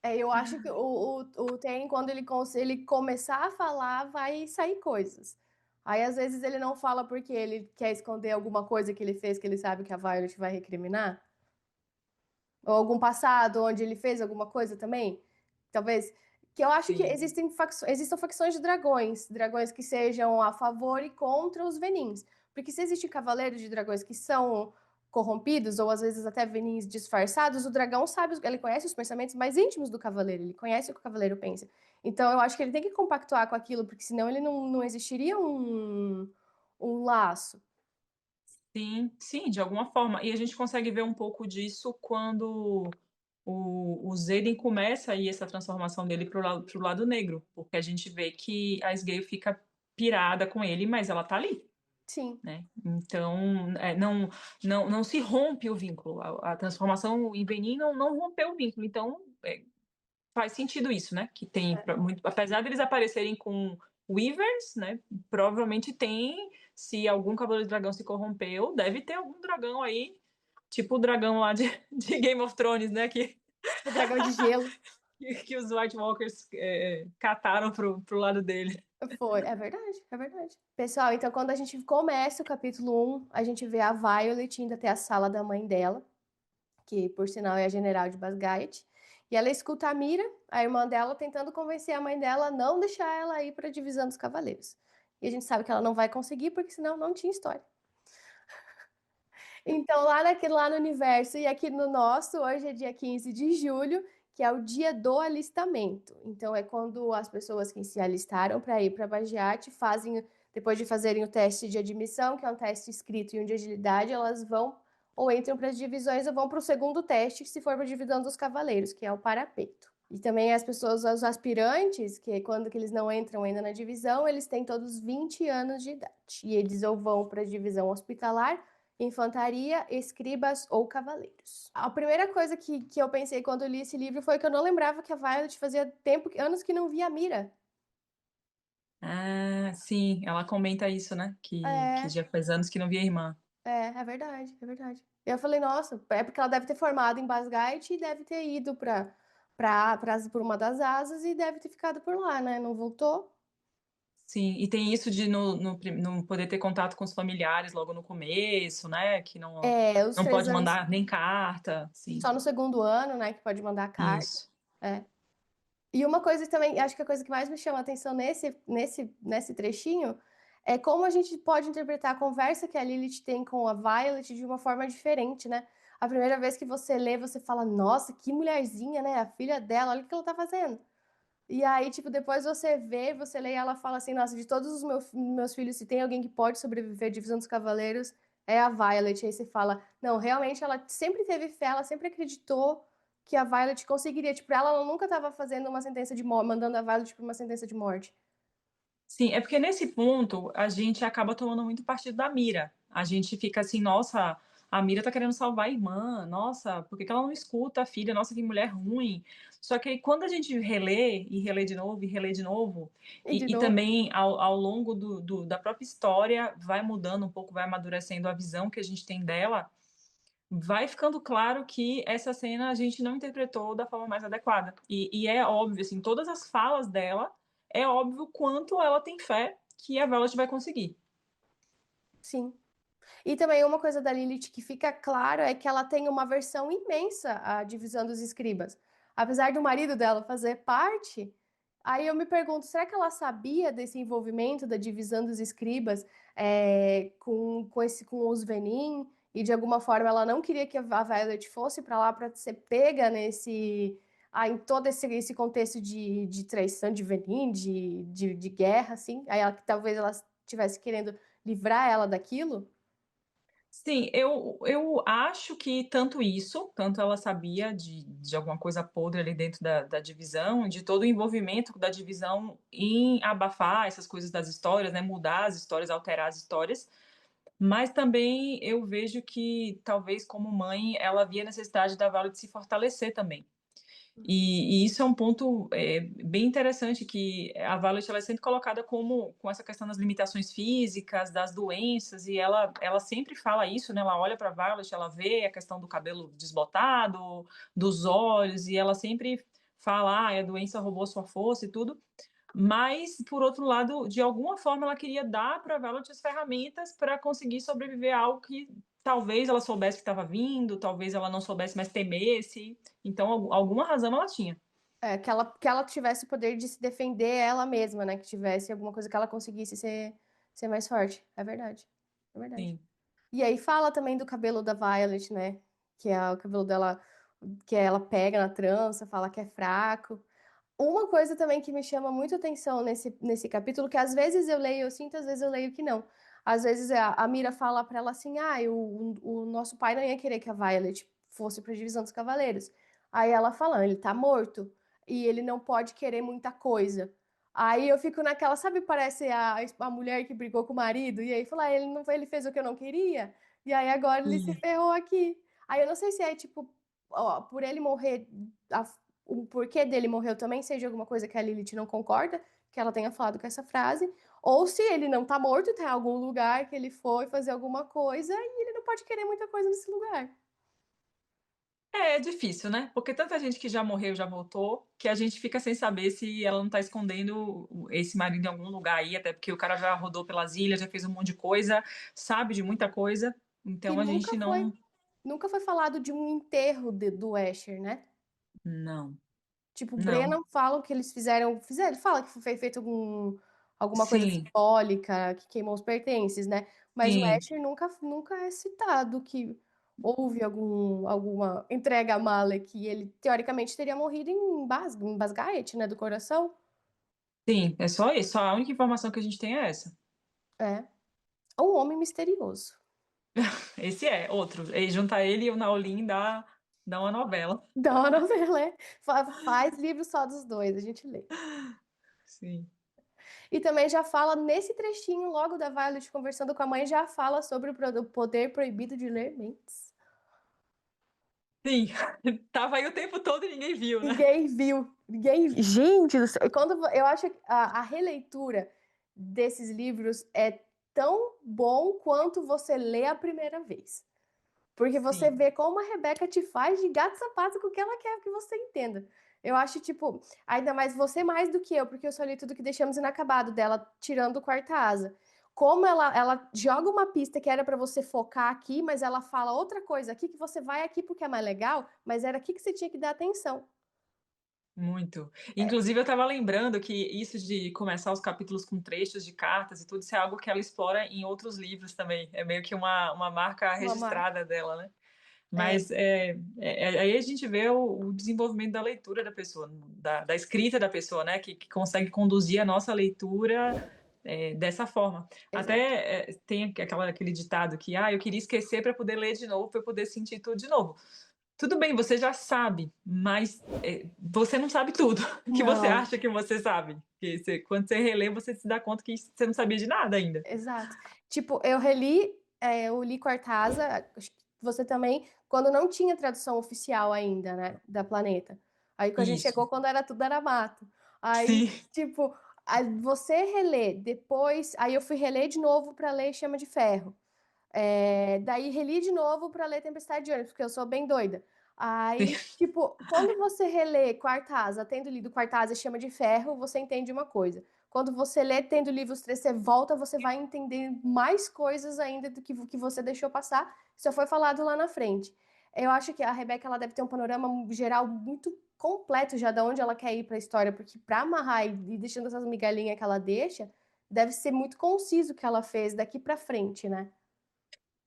É, eu acho que o Tem, quando ele começar a falar, vai sair coisas. Aí, às vezes, ele não fala porque ele quer esconder alguma coisa que ele fez que ele sabe que a Violet vai recriminar. Ou algum passado onde ele fez alguma coisa também. Talvez. Que eu acho que Sim, existam facções de dragões. Dragões que sejam a favor e contra os Venins. Porque se existem cavaleiros de dragões que são corrompidos, ou às vezes até Venins disfarçados, o dragão sabe, ele conhece os pensamentos mais íntimos do cavaleiro, ele conhece o que o cavaleiro pensa. Então eu acho que ele tem que compactuar com aquilo, porque senão ele não existiria um laço. sim, sim, de alguma forma. E a gente consegue ver um pouco disso quando o Zeden começa aí essa transformação dele pro lado negro, porque a gente vê que a Sgale fica pirada com ele, mas ela tá ali, Sim. né? Então, não se rompe o vínculo. A transformação em Venin não rompeu o vínculo. Então, faz sentido isso, né? Que tem muito, apesar deles aparecerem com Weavers, né? Provavelmente tem, se algum Cavaleiro de Dragão se corrompeu, deve ter algum dragão aí, tipo o dragão lá de Game of Thrones, né? O dragão de gelo. Que os White Walkers cataram pro lado dele. Foi, é verdade, é verdade. Pessoal, então quando a gente começa o capítulo 1, a gente vê a Violet indo até a sala da mãe dela, que por sinal é a general de Basgate, e ela escuta a Mira, a irmã dela, tentando convencer a mãe dela a não deixar ela ir para a divisão dos cavaleiros. E a gente sabe que ela não vai conseguir, porque senão não tinha história. Então, lá no universo e aqui no nosso, hoje é dia 15 de julho, que é o dia do alistamento. Então, é quando as pessoas que se alistaram para ir para Bagiat fazem, depois de fazerem o teste de admissão, que é um teste escrito e um de agilidade, elas vão ou entram para as divisões ou vão para o segundo teste, que se for para a divisão dos cavaleiros, que é o parapeito. E também as pessoas, os aspirantes, que quando que eles não entram ainda na divisão, eles têm todos 20 anos de idade. E eles ou vão para a divisão hospitalar, infantaria, escribas ou cavaleiros. A primeira coisa que eu pensei quando eu li esse livro foi que eu não lembrava que a Violet fazia anos que não via a Mira. Ah, sim, ela comenta isso, né? Que É, já faz anos que não via a irmã. é verdade, é verdade. Eu falei, nossa, é porque ela deve ter formado em Basgate e deve ter ido por uma das asas e deve ter ficado por lá, né? Não voltou? Sim, e tem isso de não poder ter contato com os familiares logo no começo, né? Que É, os não 3 pode anos, mandar nem carta, sim, só no segundo ano, né, que pode mandar carta. isso. É. E uma coisa também, acho que a coisa que mais me chama a atenção nesse trechinho é como a gente pode interpretar a conversa que a Lilith tem com a Violet de uma forma diferente, né? A primeira vez que você lê, você fala, nossa, que mulherzinha, né? A filha dela, olha o que ela tá fazendo. E aí, tipo, depois você vê, você lê e ela fala assim, nossa, de todos os meus filhos, se tem alguém que pode sobreviver à divisão dos cavaleiros, é a Violet. Aí você fala, não, realmente ela sempre teve fé, ela sempre acreditou que a Violet conseguiria. Tipo, ela nunca estava fazendo uma sentença de morte, mandando a Violet para uma sentença de morte. Sim, é porque nesse ponto a gente acaba tomando muito partido da Mira. A gente fica assim, nossa, a Mira tá querendo salvar a irmã, nossa, por que que ela não escuta a filha? Nossa, que mulher ruim. Só que aí quando a gente relê, e relê de novo, e relê de novo, E de e novo, também ao longo da própria história, vai mudando um pouco, vai amadurecendo a visão que a gente tem dela, vai ficando claro que essa cena a gente não interpretou da forma mais adequada. E é óbvio, assim, todas as falas dela, é óbvio quanto ela tem fé que a Violet vai conseguir. sim. E também uma coisa da Lilith que fica claro é que ela tem uma versão imensa à divisão dos escribas. Apesar do marido dela fazer parte, aí eu me pergunto, será que ela sabia desse envolvimento da divisão dos escribas com os Venin? E de alguma forma ela não queria que a Violet fosse para lá para ser pega em todo esse contexto de traição de Venin, de guerra, assim. Aí talvez ela estivesse querendo livrar ela daquilo. Sim, eu acho que tanto isso, tanto ela sabia de alguma coisa podre ali dentro da divisão, de todo o envolvimento da divisão em abafar essas coisas das histórias, né? Mudar as histórias, alterar as histórias. Mas também eu vejo que, talvez como mãe, ela via a necessidade da Violet se fortalecer também. E isso é um ponto bem interessante, que a Violet ela é sempre colocada como com essa questão das limitações físicas, das doenças, e ela sempre fala isso, né? Ela olha para a Violet, ela vê a questão do cabelo desbotado, dos olhos, e ela sempre fala, ah, a doença roubou sua força e tudo. Mas, por outro lado, de alguma forma ela queria dar para a Violet as ferramentas para conseguir sobreviver a algo que talvez ela soubesse que estava vindo, talvez ela não soubesse, mas temesse. Então, alguma razão ela tinha. Que ela tivesse o poder de se defender ela mesma, né? Que tivesse alguma coisa que ela conseguisse ser mais forte. É verdade. É verdade. Sim. E aí fala também do cabelo da Violet, né? Que é o cabelo dela, que ela pega na trança, fala que é fraco. Uma coisa também que me chama muito atenção nesse capítulo, que às vezes eu leio, eu sinto, às vezes eu leio que não. Às vezes a Mira fala pra ela assim: ah, o nosso pai não ia querer que a Violet fosse pra divisão dos cavaleiros. Aí ela fala: ele tá morto e ele não pode querer muita coisa. Aí eu fico naquela, sabe, parece a mulher que brigou com o marido, e aí fala: ele não, ele fez o que eu não queria, e aí agora ele se Sim. ferrou aqui. Aí eu não sei se é tipo, ó, por ele morrer, o porquê dele morreu também seja alguma coisa que a Lilith não concorda, que ela tenha falado com essa frase, ou se ele não tá morto, tá em algum lugar que ele foi fazer alguma coisa e ele não pode querer muita coisa nesse lugar. É difícil, né? Porque tanta gente que já morreu, já voltou, que a gente fica sem saber se ela não tá escondendo esse marido em algum lugar aí, até porque o cara já rodou pelas ilhas, já fez um monte de coisa, sabe de muita coisa. E Então a gente não. nunca foi falado de um enterro do Asher, né? Não, Tipo, o não. Brennan fala que eles fizeram, ele fala que foi feito alguma coisa Sim, simbólica, que queimou os pertences, né? Mas o sim. Asher nunca é citado que houve alguma entrega a Malek e ele teoricamente teria morrido em Basgaet, né, do coração. Sim, é só isso. Só a única informação que a gente tem é essa. É. Um homem misterioso. Esse é outro. E juntar ele e o Naolin dá uma novela. Da uma novela, é. Faz livro só dos dois, a gente lê. Sim. E também já fala nesse trechinho, logo da Violet conversando com a mãe, já fala sobre o poder proibido de ler mentes. Sim. Tava aí o tempo todo e ninguém viu, né? Ninguém viu. Ninguém. Gente do céu. E quando eu acho que a releitura desses livros é tão bom quanto você lê a primeira vez. Porque você Sim. vê como a Rebeca te faz de gato e sapato com o que ela quer que você entenda. Eu acho, tipo, ainda mais você mais do que eu, porque eu só li tudo que deixamos inacabado dela, tirando o quarta asa. Como ela joga uma pista que era pra você focar aqui, mas ela fala outra coisa aqui, que você vai aqui porque é mais legal, mas era aqui que você tinha que dar atenção. Muito. É Inclusive, eu estava lembrando que isso de começar os capítulos com trechos de cartas e tudo, isso é algo que ela explora em outros livros também. É meio que uma marca uma marca. registrada dela, né? Mas aí a gente vê o desenvolvimento da leitura da pessoa, da escrita da pessoa, né? Que consegue conduzir a nossa leitura dessa forma. Exato. Até tem aquele ditado que eu queria esquecer para poder ler de novo, para poder sentir tudo de novo. Tudo bem, você já sabe, mas você não sabe tudo que você Não, acha que você sabe. Quando você relê, você se dá conta que você não sabia de nada ainda. exato. Tipo, eu li Cortázar, acho que você também, quando não tinha tradução oficial ainda, né, da Planeta. Aí quando a gente Isso. chegou, quando era tudo era mato. Aí, Sim. tipo, aí você relê, depois, aí eu fui reler de novo para ler Chama de Ferro. Daí reli de novo para ler Tempestade de Ônibus, porque eu sou bem doida. Aí, tipo, quando você relê Quartasa, tendo lido Quartasa e Chama de Ferro, você entende uma coisa. Quando você lê tendo lido os três, você volta, você vai entender mais coisas ainda do que você deixou passar. Só foi falado lá na frente. Eu acho que a Rebeca ela deve ter um panorama geral muito completo já de onde ela quer ir para a história, porque para amarrar e deixando essas migalhinhas que ela deixa, deve ser muito conciso o que ela fez daqui para frente, né?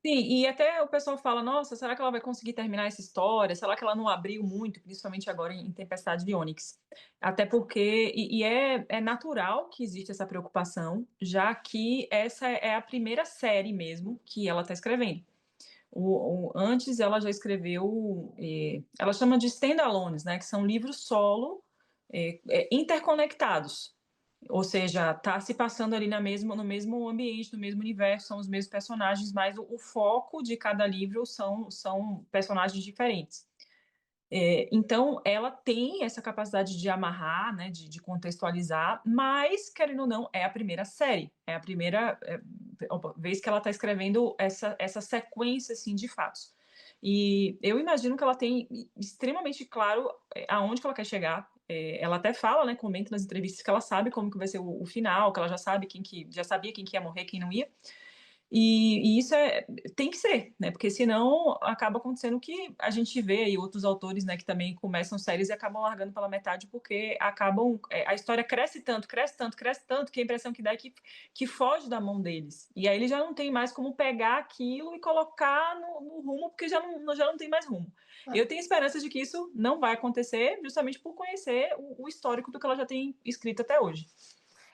Sim, e até o pessoal fala: nossa, será que ela vai conseguir terminar essa história? Será que ela não abriu muito, principalmente agora em Tempestade de Ônix? Até porque, é natural que existe essa preocupação, já que essa é a primeira série mesmo que ela está escrevendo. Antes ela já escreveu, ela chama de standalones, né, que são livros solo interconectados. Ou seja, tá se passando ali no mesmo ambiente, no mesmo universo, são os mesmos personagens, mas o foco de cada livro são personagens diferentes. Então, ela tem essa capacidade de amarrar, né, de contextualizar, mas, querendo ou não, é a primeira série, é a primeira vez que ela está escrevendo essa sequência assim, de fatos. E eu imagino que ela tem extremamente claro aonde que ela quer chegar. Ela até fala, né, comenta nas entrevistas que ela sabe como que vai ser o final, que ela já sabe já sabia quem que ia morrer, quem não ia. E isso tem que ser, né? Porque senão acaba acontecendo o que a gente vê aí outros autores, né, que também começam séries e acabam largando pela metade porque acabam a história cresce tanto, cresce tanto, cresce tanto que a impressão que dá é que foge da mão deles. E aí ele já não tem mais como pegar aquilo e colocar no rumo porque já não tem mais rumo. Eu tenho esperança de que isso não vai acontecer justamente por conhecer o histórico do que ela já tem escrito até hoje.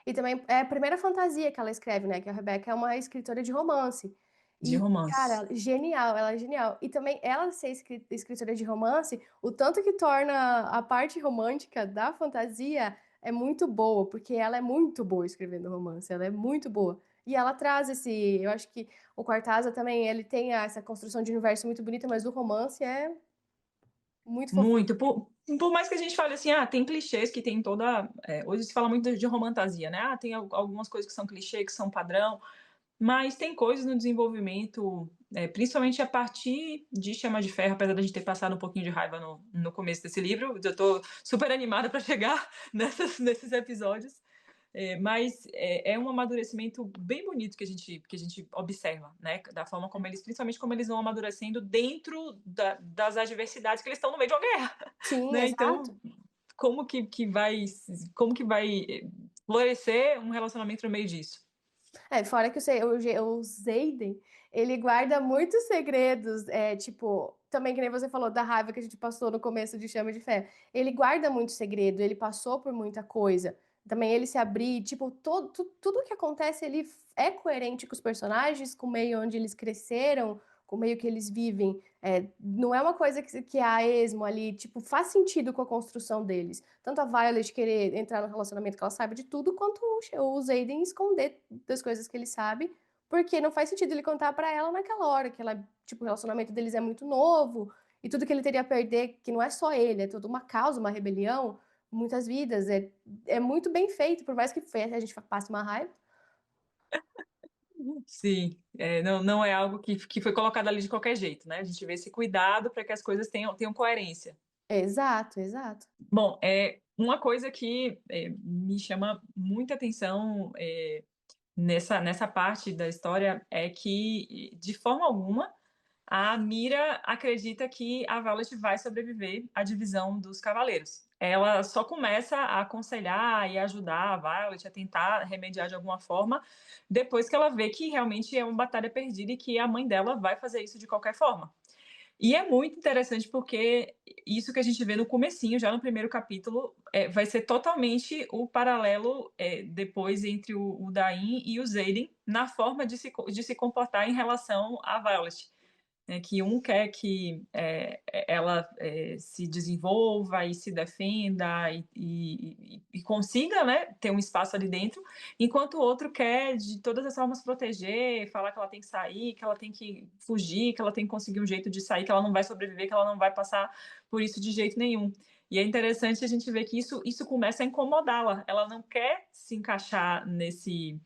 E também é a primeira fantasia que ela escreve, né? Que a Rebecca é uma escritora de romance. De E, romance. cara, genial, ela é genial. E também ela ser escritora de romance, o tanto que torna a parte romântica da fantasia é muito boa, porque ela é muito boa escrevendo romance, ela é muito boa. E ela traz eu acho que o Cortázar também, ele tem essa construção de universo muito bonita, mas o romance é muito fofinho. Muito. Por mais que a gente fale assim, tem clichês que tem toda. Hoje se fala muito de romantasia, né? Tem algumas coisas que são clichê, que são padrão, mas tem coisas no desenvolvimento, principalmente a partir de Chama de Ferro, apesar da gente ter passado um pouquinho de raiva no começo desse livro. Eu tô super animada para chegar nesses episódios. Mas é um amadurecimento bem bonito que a gente observa, né? Da forma como eles, principalmente como eles vão amadurecendo dentro das adversidades que eles estão no meio de uma guerra, Sim, né? exato. Então, como como que vai florescer um relacionamento no meio disso? Fora que o Zayden, ele guarda muitos segredos, tipo, também que nem você falou da raiva que a gente passou no começo de Chama de Fé. Ele guarda muito segredo, ele passou por muita coisa. Também ele se abrir, tipo, tudo que acontece, ele é coerente com os personagens, com o meio onde eles cresceram, com o meio que eles vivem. Não é uma coisa que é a esmo ali, tipo, faz sentido com a construção deles. Tanto a Violet querer entrar no relacionamento que ela sabe de tudo, quanto o Zayden esconder das coisas que ele sabe, porque não faz sentido ele contar pra ela naquela hora, que ela, tipo, o relacionamento deles é muito novo, e tudo que ele teria a perder, que não é só ele, é toda uma causa, uma rebelião, muitas vidas, é muito bem feito, por mais que a gente passe uma raiva. Sim, não é algo que foi colocado ali de qualquer jeito, né? A gente vê esse cuidado para que as coisas tenham coerência. Exato, exato. Bom, uma coisa que me chama muita atenção nessa parte da história é que, de forma alguma, a Mira acredita que a Violet vai sobreviver à divisão dos cavaleiros. Ela só começa a aconselhar e ajudar a Violet a tentar remediar de alguma forma depois que ela vê que realmente é uma batalha perdida e que a mãe dela vai fazer isso de qualquer forma. E é muito interessante porque isso que a gente vê no comecinho, já no primeiro capítulo, vai ser totalmente o paralelo, depois entre o Dain e o Xaden na forma de se comportar em relação à Violet. Né, que um quer que ela se desenvolva e se defenda e consiga, né, ter um espaço ali dentro, enquanto o outro quer de todas as formas proteger, falar que ela tem que sair, que ela tem que fugir, que ela tem que conseguir um jeito de sair, que ela não vai sobreviver, que ela não vai passar por isso de jeito nenhum. E é interessante a gente ver que isso começa a incomodá-la. Ela não quer se encaixar nesse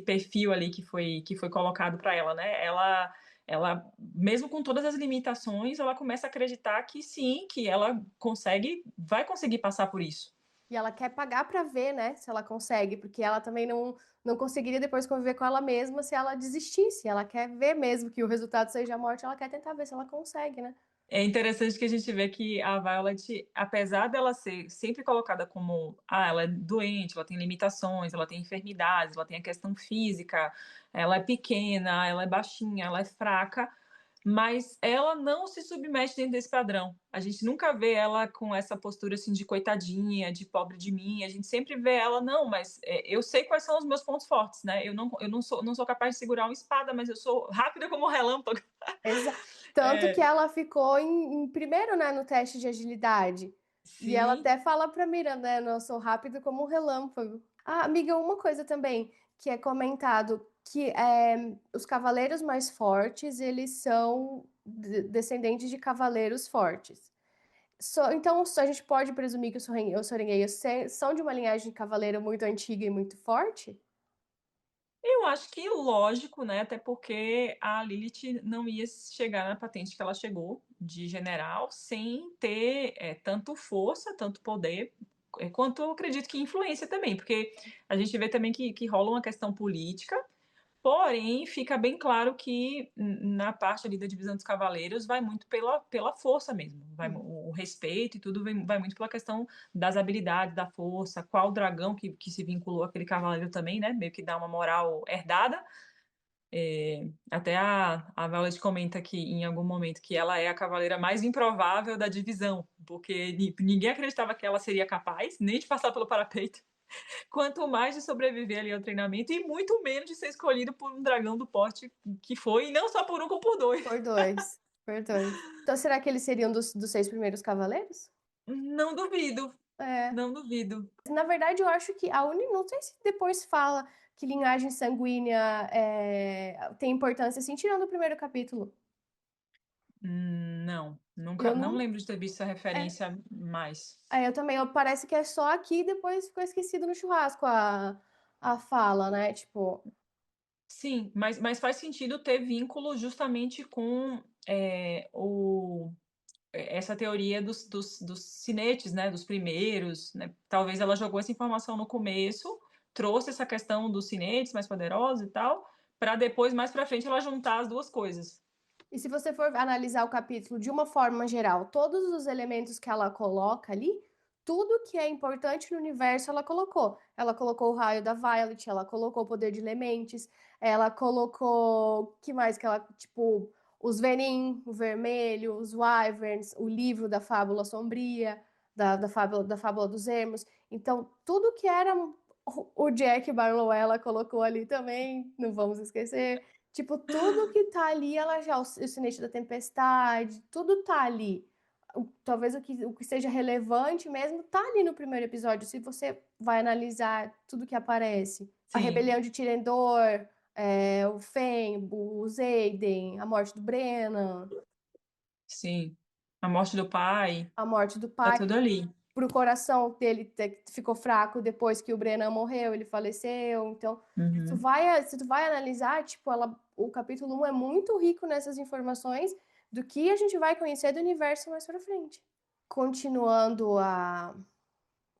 perfil ali que foi colocado para ela, né? Ela, mesmo com todas as limitações, ela começa a acreditar que sim, que ela vai conseguir passar por isso. E ela quer pagar para ver, né, se ela consegue, porque ela também não conseguiria depois conviver com ela mesma se ela desistisse. Ela quer ver mesmo que o resultado seja a morte, ela quer tentar ver se ela consegue, né? É interessante que a gente vê que a Violet, apesar dela ser sempre colocada como, ela é doente, ela tem limitações, ela tem enfermidades, ela tem a questão física, ela é pequena, ela é baixinha, ela é fraca, mas ela não se submete dentro desse padrão. A gente nunca vê ela com essa postura assim de coitadinha, de pobre de mim. A gente sempre vê ela, não, mas eu sei quais são os meus pontos fortes, né? Eu não sou capaz de segurar uma espada, mas eu sou rápida como um relâmpago. Tanto que É, ela ficou em primeiro, né, no teste de agilidade. E ela sim, até fala pra Mira, né, eu sou rápido como um relâmpago. Ah, amiga, uma coisa também que é comentado, que os cavaleiros mais fortes, eles são descendentes de cavaleiros fortes. Então, a gente pode presumir que os Sorengueios são de uma linhagem de cavaleiro muito antiga e muito forte? eu acho que lógico, né? Até porque a Lilith não ia chegar na patente que ela chegou de general sem ter tanto força, tanto poder, quanto eu acredito que influência também, porque a gente vê também que rola uma questão política. Porém, fica bem claro que na parte ali da divisão dos cavaleiros vai muito pela força mesmo. O respeito e tudo vai muito pela questão das habilidades, da força, qual dragão que se vinculou àquele cavaleiro também, né? Meio que dá uma moral herdada. Até a Violet comenta que em algum momento que ela é a cavaleira mais improvável da divisão, porque ninguém acreditava que ela seria capaz nem de passar pelo parapeito, quanto mais de sobreviver ali ao treinamento e muito menos de ser escolhido por um dragão do porte que foi, e não só por um, como por dois. Por dois. Por dois. Então, será que eles seriam dos seis primeiros cavaleiros? Não duvido, É. não duvido. Na verdade, eu acho que a única. Não sei se depois fala que linhagem sanguínea tem importância, assim, tirando o primeiro capítulo. Não, Eu nunca, não não. lembro de ter visto essa É, referência mais. eu também. Parece que é só aqui e depois ficou esquecido no churrasco a fala, né? Tipo, Sim, mas faz sentido ter vínculo justamente com essa teoria dos cinetes, né, dos primeiros, né? Talvez ela jogou essa informação no começo, trouxe essa questão dos cinetes mais poderosos e tal, para depois, mais para frente, ela juntar as duas coisas. e se você for analisar o capítulo de uma forma geral, todos os elementos que ela coloca ali, tudo que é importante no universo ela colocou. Ela colocou o raio da Violet, ela colocou o poder de Elementes, ela colocou. Que mais que ela. Tipo, os Venin, o vermelho, os Wyverns, o livro da Fábula Sombria, da fábula dos Ermos. Então, tudo que era. O Jack Barlow ela colocou ali também, não vamos esquecer. Tipo, tudo que tá ali, ela já, o sinete da tempestade, tudo tá ali. Talvez o que seja relevante mesmo tá ali no primeiro episódio, se você vai analisar tudo que aparece. A Sim, rebelião de Tirendor, o Fen, o Xaden, a morte do Brennan, sim. A morte do pai, a morte do tá pai, tudo ali. pro coração dele ficou fraco depois que o Brennan morreu, ele faleceu. Então, Uhum. se tu vai analisar, tipo, o capítulo 1 é muito rico nessas informações do que a gente vai conhecer do universo mais pra frente. Continuando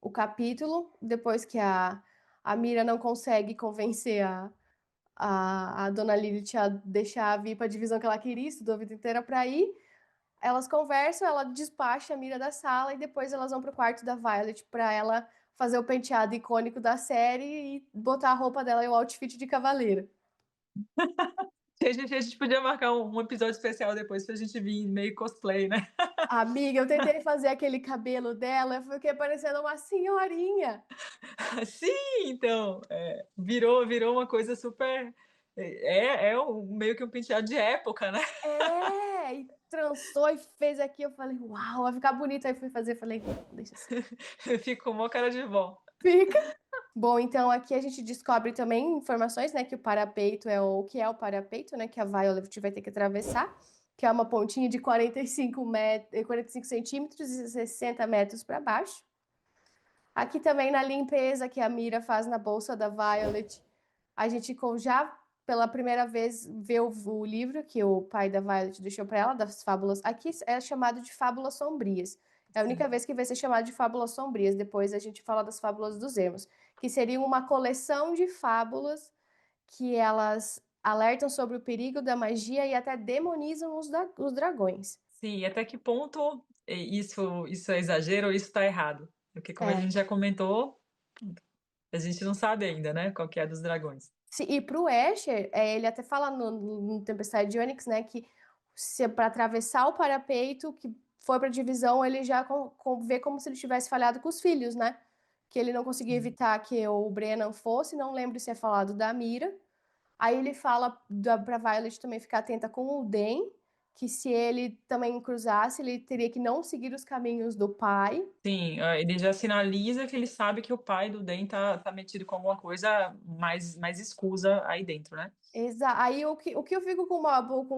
o capítulo, depois que a Mira não consegue convencer a Dona Lilith a deixar vir pra divisão que ela queria, estudou a vida inteira pra ir, elas conversam, ela despacha a Mira da sala e depois elas vão pro quarto da Violet pra ela fazer o penteado icônico da série e botar a roupa dela e o outfit de cavaleiro. A gente podia marcar um episódio especial depois pra gente vir meio cosplay, né? Amiga, eu tentei fazer aquele cabelo dela, eu fiquei parecendo uma senhorinha. Sim, então, virou uma coisa super. Meio que um penteado de época, né? É, e trançou e fez aqui. Eu falei, uau, vai ficar bonito. Aí fui fazer, falei, deixa assim. Ficou uma cara de vó. Fica. Bom, então aqui a gente descobre também informações, né, que o parapeito é o que é o parapeito, né, que a Violet vai ter que atravessar, que é uma pontinha de 45 centímetros e 60 metros para baixo. Aqui também na limpeza que a Mira faz na bolsa da Violet, a gente já pela primeira vez vê o livro que o pai da Violet deixou para ela, das fábulas. Aqui é chamado de Fábulas Sombrias. É a única Sim. vez que vai ser chamado de Fábulas Sombrias. Depois a gente fala das Fábulas dos Ermos, que seria uma coleção de fábulas que elas alertam sobre o perigo da magia e até demonizam os dragões. Sim, e até que ponto isso é exagero ou isso está errado? Porque, como a É. gente já comentou, a gente não sabe ainda, né, qual que é a dos dragões. E pro Escher, ele até fala no Tempestade de Ônix, né, que se para atravessar o parapeito, que foi pra divisão, ele já vê como se ele tivesse falhado com os filhos, né? Que ele não conseguia Sim. evitar que o Brennan fosse, não lembro se é falado da Mira. Aí ele fala pra Violet também ficar atenta com o Den, que se ele também cruzasse, ele teria que não seguir os caminhos do pai. Sim, ele já sinaliza que ele sabe que o pai do Den tá metido com alguma coisa mais escusa aí dentro, né? Aí o que eu fico com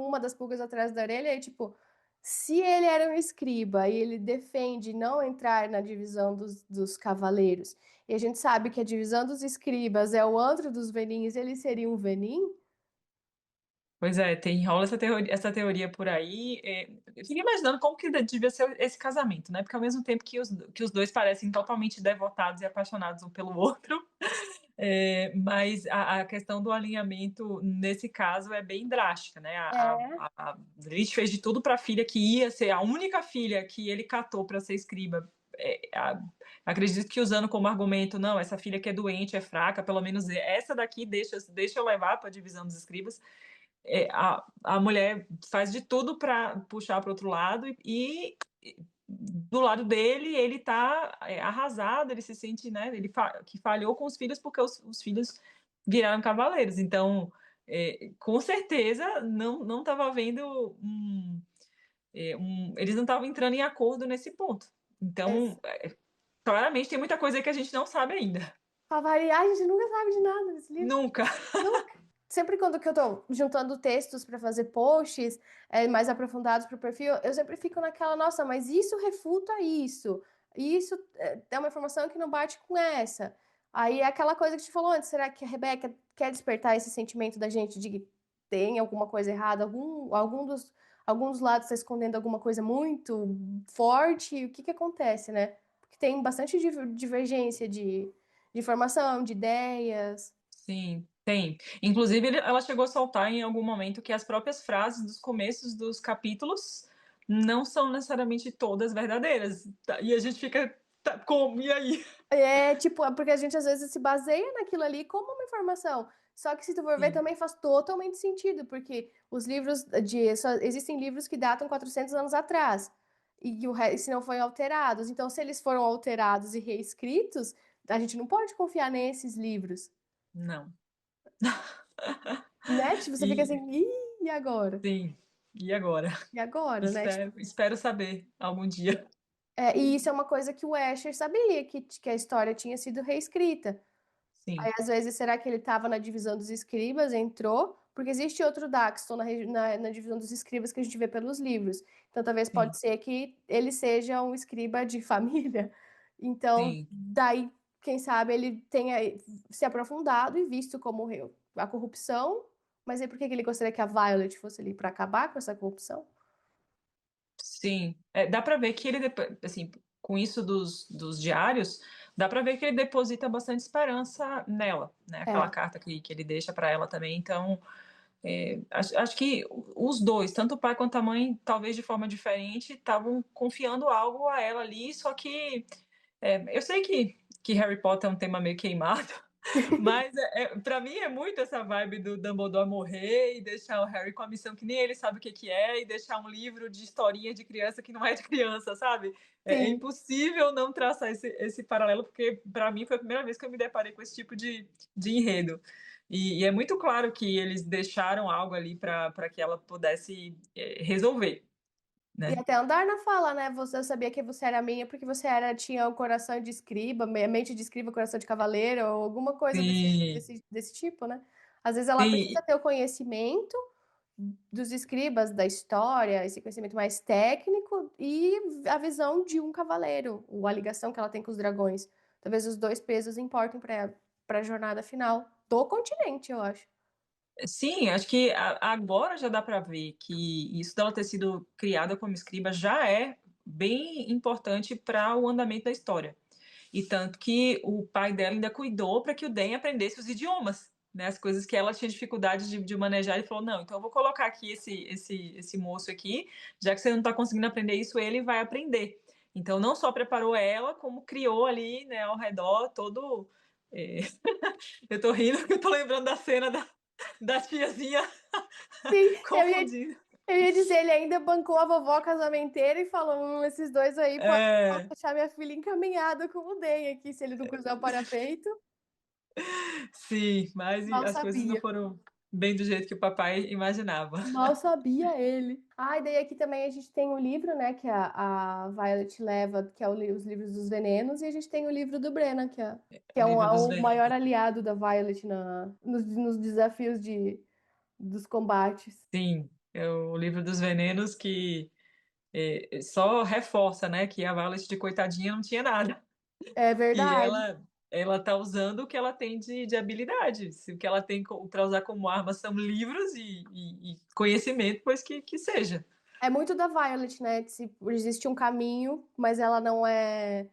uma das pulgas atrás da orelha é tipo, se ele era um escriba e ele defende não entrar na divisão dos cavaleiros, e a gente sabe que a divisão dos escribas é o antro dos velhinhos, ele seria um velhinho? Pois é, rola essa teoria por aí. Eu fico imaginando como que devia ser esse casamento, né? Porque ao mesmo tempo que os dois parecem totalmente devotados e apaixonados um pelo outro, mas a questão do alinhamento, nesse caso, é bem drástica, né? É, A Lilith fez de tudo para a filha que ia ser a única filha que ele catou para ser escriba. Acredito que usando como argumento, não, essa filha que é doente, é fraca, pelo menos essa daqui deixa eu levar para a divisão dos escribas. A mulher faz de tudo para puxar para outro lado e do lado dele ele tá arrasado, ele se sente, né, que falhou com os filhos porque os filhos viraram cavaleiros. Então, com certeza não estava havendo eles não estavam entrando em acordo nesse ponto. é, Então, claramente tem muita coisa aí que a gente não sabe ainda. pra variar, a gente nunca sabe de nada nesse livro. Nunca. Nunca. Sempre quando que eu tô juntando textos para fazer posts mais aprofundados para o perfil, eu sempre fico naquela, nossa, mas isso refuta isso. Isso é uma informação que não bate com essa. Aí é aquela coisa que te falou antes, será que a Rebeca quer despertar esse sentimento da gente de que tem alguma coisa errada, algum dos lados está escondendo alguma coisa muito forte? O que que acontece, né? Porque tem bastante divergência de informação, de ideias. Sim, tem. Inclusive, ela chegou a soltar em algum momento que as próprias frases dos começos dos capítulos não são necessariamente todas verdadeiras. E a gente fica, tá, como? E aí? É, tipo, porque a gente às vezes se baseia naquilo ali como uma informação. Só que se tu for ver, Sim, também faz totalmente sentido, porque os livros existem livros que datam 400 anos atrás, e se não foram alterados. Então, se eles foram alterados e reescritos, a gente não pode confiar nesses livros, não. né? Tipo, você fica E assim, e agora? sim, e agora? E agora, né? Tipo, Espero saber algum dia. e isso é uma coisa que o Escher sabia, que a história tinha sido reescrita. Sim, Aí, às vezes, será que ele estava na divisão dos escribas, entrou? Porque existe outro Daxton na divisão dos escribas que a gente vê pelos livros. Então, talvez sim, pode ser que ele seja um escriba de família. Então, sim, daí, quem sabe, ele tenha se aprofundado e visto como a corrupção. Mas aí, por que que ele gostaria que a Violet fosse ali para acabar com essa corrupção? sim. Dá para ver que ele, assim, com isso dos diários, dá para ver que ele deposita bastante esperança nela, né? Aquela É, carta que ele deixa para ela também. Então, acho que os dois, tanto o pai quanto a mãe, talvez de forma diferente, estavam confiando algo a ela ali, só que eu sei que Harry Potter é um tema meio queimado, Mas para mim é muito essa vibe do Dumbledore morrer e deixar o Harry com a missão que nem ele sabe o que que é, e deixar um livro de historinha de criança que não é de criança, sabe? É Sim. impossível não traçar esse paralelo, porque para mim foi a primeira vez que eu me deparei com esse tipo de enredo. E é muito claro que eles deixaram algo ali para que ela pudesse resolver, E né? até andar na fala, né? Você eu sabia que você era minha porque você tinha o coração de escriba, mente de escriba, coração de cavaleiro, ou alguma coisa Sim, desse tipo, né? Às vezes ela precisa sim. ter o conhecimento dos escribas da história, esse conhecimento mais técnico e a visão de um cavaleiro, a ligação que ela tem com os dragões. Talvez os dois pesos importem para a jornada final do continente, eu acho. Sim, acho que agora já dá para ver que isso dela ter sido criada como escriba já é bem importante para o andamento da história. E tanto que o pai dela ainda cuidou para que o Den aprendesse os idiomas, né? As coisas que ela tinha dificuldade de manejar, ele falou: não, então eu vou colocar aqui esse moço aqui, já que você não está conseguindo aprender isso, ele vai aprender. Então não só preparou ela, como criou ali, né, ao redor todo. é, Eu tô rindo porque eu tô lembrando da cena da tiazinha Sim, confundindo. eu ia dizer, ele ainda bancou a vovó casamenteira e falou: esses dois aí podem É, deixar minha filha encaminhada com o DEM aqui, se ele não cruzar o parapeito. sim, mas Mal as coisas não sabia. foram bem do jeito que o papai imaginava. Mal sabia ele. Ah, e daí aqui também a gente tem o livro, né, que a Violet leva, que é os livros dos venenos, e a gente tem o livro do Brennan, que O é livro dos o maior venenos. aliado da Violet nos desafios dos combates. Sim, é o livro dos venenos que só reforça, né, que a Violet de coitadinha não tinha nada. É E verdade. ela tá usando o que ela tem de habilidade. Se o que ela tem para usar como arma são livros e conhecimento, pois que seja. É muito da Violet, né? Se existe um caminho, mas ela não é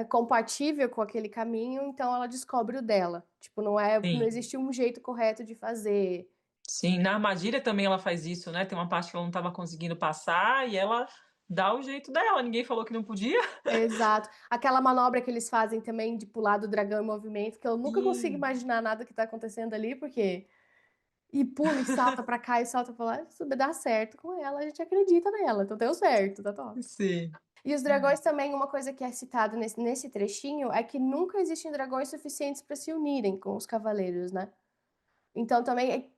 compatível com aquele caminho, então ela descobre o dela. Tipo, não Sim. existe um jeito correto de fazer. Sim, na armadilha também ela faz isso, né? Tem uma parte que ela não estava conseguindo passar e ela dá o jeito dela. Ninguém falou que não podia. Exato. Aquela manobra que eles fazem também de pular do dragão em movimento, que eu nunca consigo Sim, imaginar nada que tá acontecendo ali, porque e pula e salta pra cá e salta pra lá, isso dá certo com ela, a gente acredita nela, então deu certo, tá top. sim, E os dragões também, uma coisa que é citado nesse trechinho é que nunca existem dragões suficientes para se unirem com os cavaleiros, né? Então também,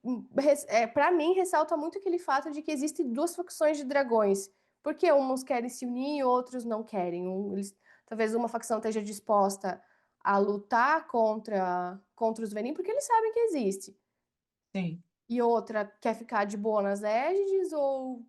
para mim, ressalta muito aquele fato de que existem duas facções de dragões. Porque uns querem se unir e outros não querem. Talvez uma facção esteja disposta a lutar contra os Venin porque eles sabem que existe. sim. E outra quer ficar de boa nas Égides, ou...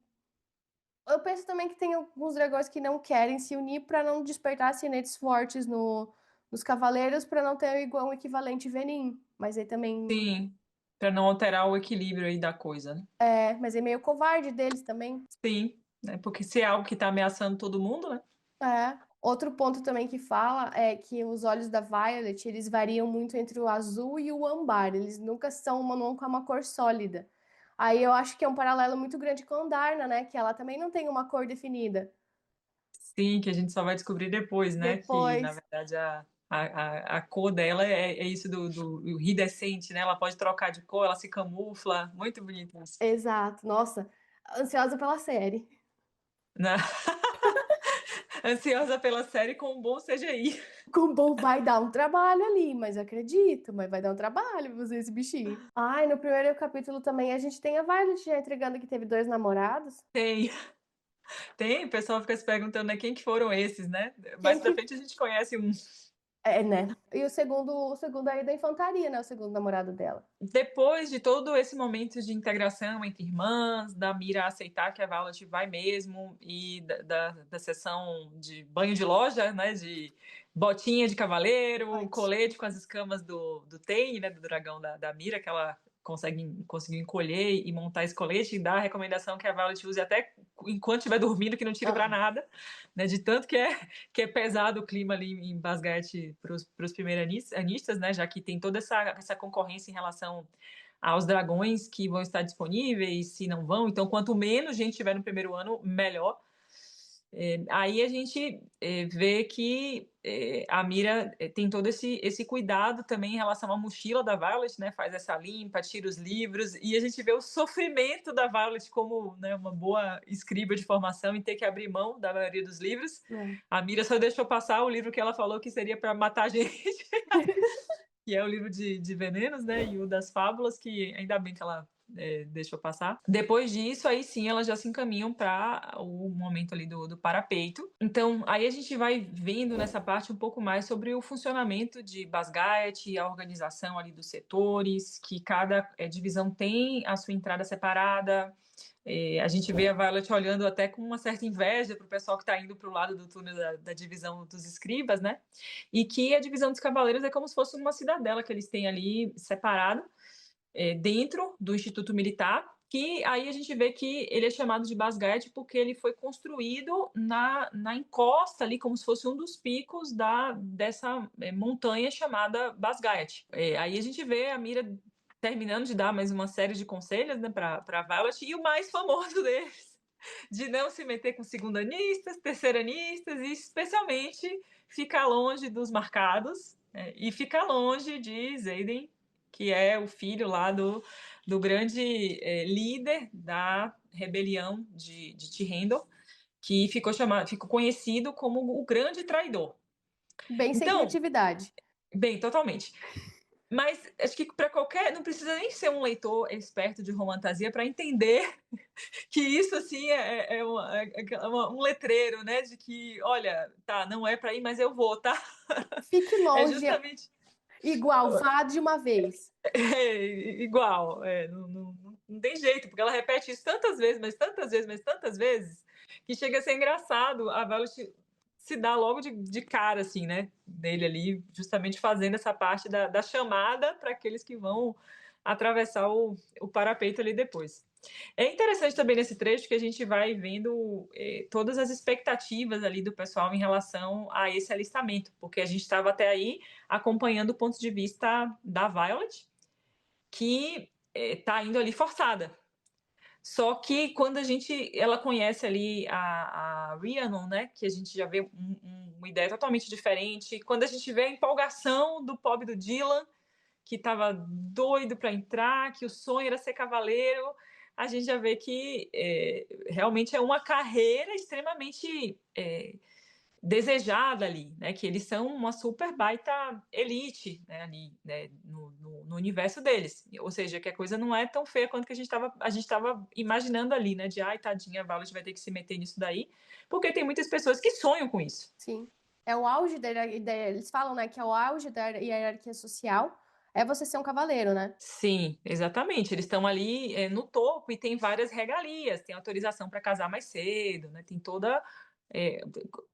Eu penso também que tem alguns dragões que não querem se unir para não despertar acinetes fortes nos cavaleiros, para não ter igual um equivalente Venin. Mas aí também... Sim, para não alterar o equilíbrio aí da coisa, né? Mas é meio covarde deles também. Sim, né? Porque se é algo que está ameaçando todo mundo, né? É. Outro ponto também que fala é que os olhos da Violet, eles variam muito entre o azul e o âmbar. Eles nunca é uma cor sólida. Aí eu acho que é um paralelo muito grande com a Andarna, né? Que ela também não tem uma cor definida. Sim, que a gente só vai descobrir depois, né? Que na Depois, verdade a cor dela é isso do iridescente, né? Ela pode trocar de cor, ela se camufla. Muito bonito isso. exato. Nossa, ansiosa pela série. Né? Ansiosa pela série com um bom CGI. Com bom, vai dar um trabalho ali, mas acredito, mas vai dar um trabalho pra fazer esse bichinho. Ai, no primeiro capítulo também a gente tem a Violet já entregando que teve dois namorados. Tem, tem, o pessoal fica se perguntando, né, quem que foram esses, né? Quem Mais pra que frente a gente conhece um. é, né? E o segundo aí da infantaria, né? O segundo namorado dela. Depois de todo esse momento de integração entre irmãs, da Mira aceitar que a Violet vai mesmo, e da sessão de banho de loja, né? De botinha de cavaleiro, Antes. colete com as escamas do Tane, né? Do dragão da Mira, que ela conseguiu encolher e montar esse colete, e dar a recomendação que a Violet use até enquanto estiver dormindo, que não tire para Aham. nada, né? De tanto que é pesado o clima ali em Basgate para os primeiros-anistas, né? Já que tem toda essa concorrência em relação aos dragões que vão estar disponíveis, se não vão. Então, quanto menos gente tiver no primeiro ano, melhor. Aí a gente vê que a Mira tem todo esse cuidado também em relação à mochila da Violet, né? Faz essa limpa, tira os livros, e a gente vê o sofrimento da Violet como, né, uma boa escriba de formação em ter que abrir mão da maioria dos livros. É. A Mira só deixou passar o livro que ela falou que seria para matar a gente, que é o livro de venenos, né? E o das fábulas, que ainda bem que ela deixou passar. Depois disso, aí sim, elas já se encaminham para o momento ali do parapeito. Então, aí a gente vai vendo nessa parte um pouco mais sobre o funcionamento de Basgaet, a organização ali dos setores, que cada divisão tem a sua entrada separada. A gente vê a Violet olhando até com uma certa inveja para o pessoal que está indo para o lado do túnel da divisão dos escribas, né? E que a divisão dos cavaleiros é como se fosse uma cidadela que eles têm ali separado, dentro do Instituto Militar, que aí a gente vê que ele é chamado de Basgaet porque ele foi construído na encosta ali, como se fosse um dos picos dessa montanha chamada Basgaet. Aí a gente vê a Mira terminando de dar mais uma série de conselhos, né, para Violet, e o mais famoso deles, de não se meter com segundanistas, terceiranistas, e especialmente ficar longe dos marcados, e ficar longe de Xaden, que é o filho lá do grande líder da rebelião de Tyrrendel, que ficou conhecido como o grande traidor. Bem sem Então, criatividade. bem, totalmente. Mas acho que para qualquer. Não precisa nem ser um leitor esperto de romantasia para entender que isso, assim, um letreiro, né? De que, olha, tá, não é para ir, mas eu vou, tá? Fique É longe. justamente. Igual, vá de uma vez. Igual, não tem jeito, porque ela repete isso tantas vezes, mas tantas vezes, que chega a ser engraçado a Violet se dá logo de cara, assim, né? Dele ali, justamente fazendo essa parte da chamada para aqueles que vão atravessar o parapeito ali depois. É interessante também nesse trecho que a gente vai vendo todas as expectativas ali do pessoal em relação a esse alistamento, porque a gente estava até aí acompanhando o ponto de vista da Violet, que está indo ali forçada. Só que quando ela conhece ali a Rhiannon, né, que a gente já vê uma ideia totalmente diferente, quando a gente vê a empolgação do pobre do Dylan, que estava doido para entrar, que o sonho era ser cavaleiro, a gente já vê que realmente é uma carreira extremamente desejada ali, né? Que eles são uma super baita elite, né? Ali, né? No universo deles. Ou seja, que a coisa não é tão feia quanto que a gente estava imaginando ali, né? De ai, tadinha, a Violet vai ter que se meter nisso daí, porque tem muitas pessoas que sonham com isso. Sim. É o auge eles falam, né, que é o auge da hierarquia social, é você ser um cavaleiro, né? Sim, exatamente. Eles estão ali no topo e tem várias regalias, tem autorização para casar mais cedo, né? Tem toda é,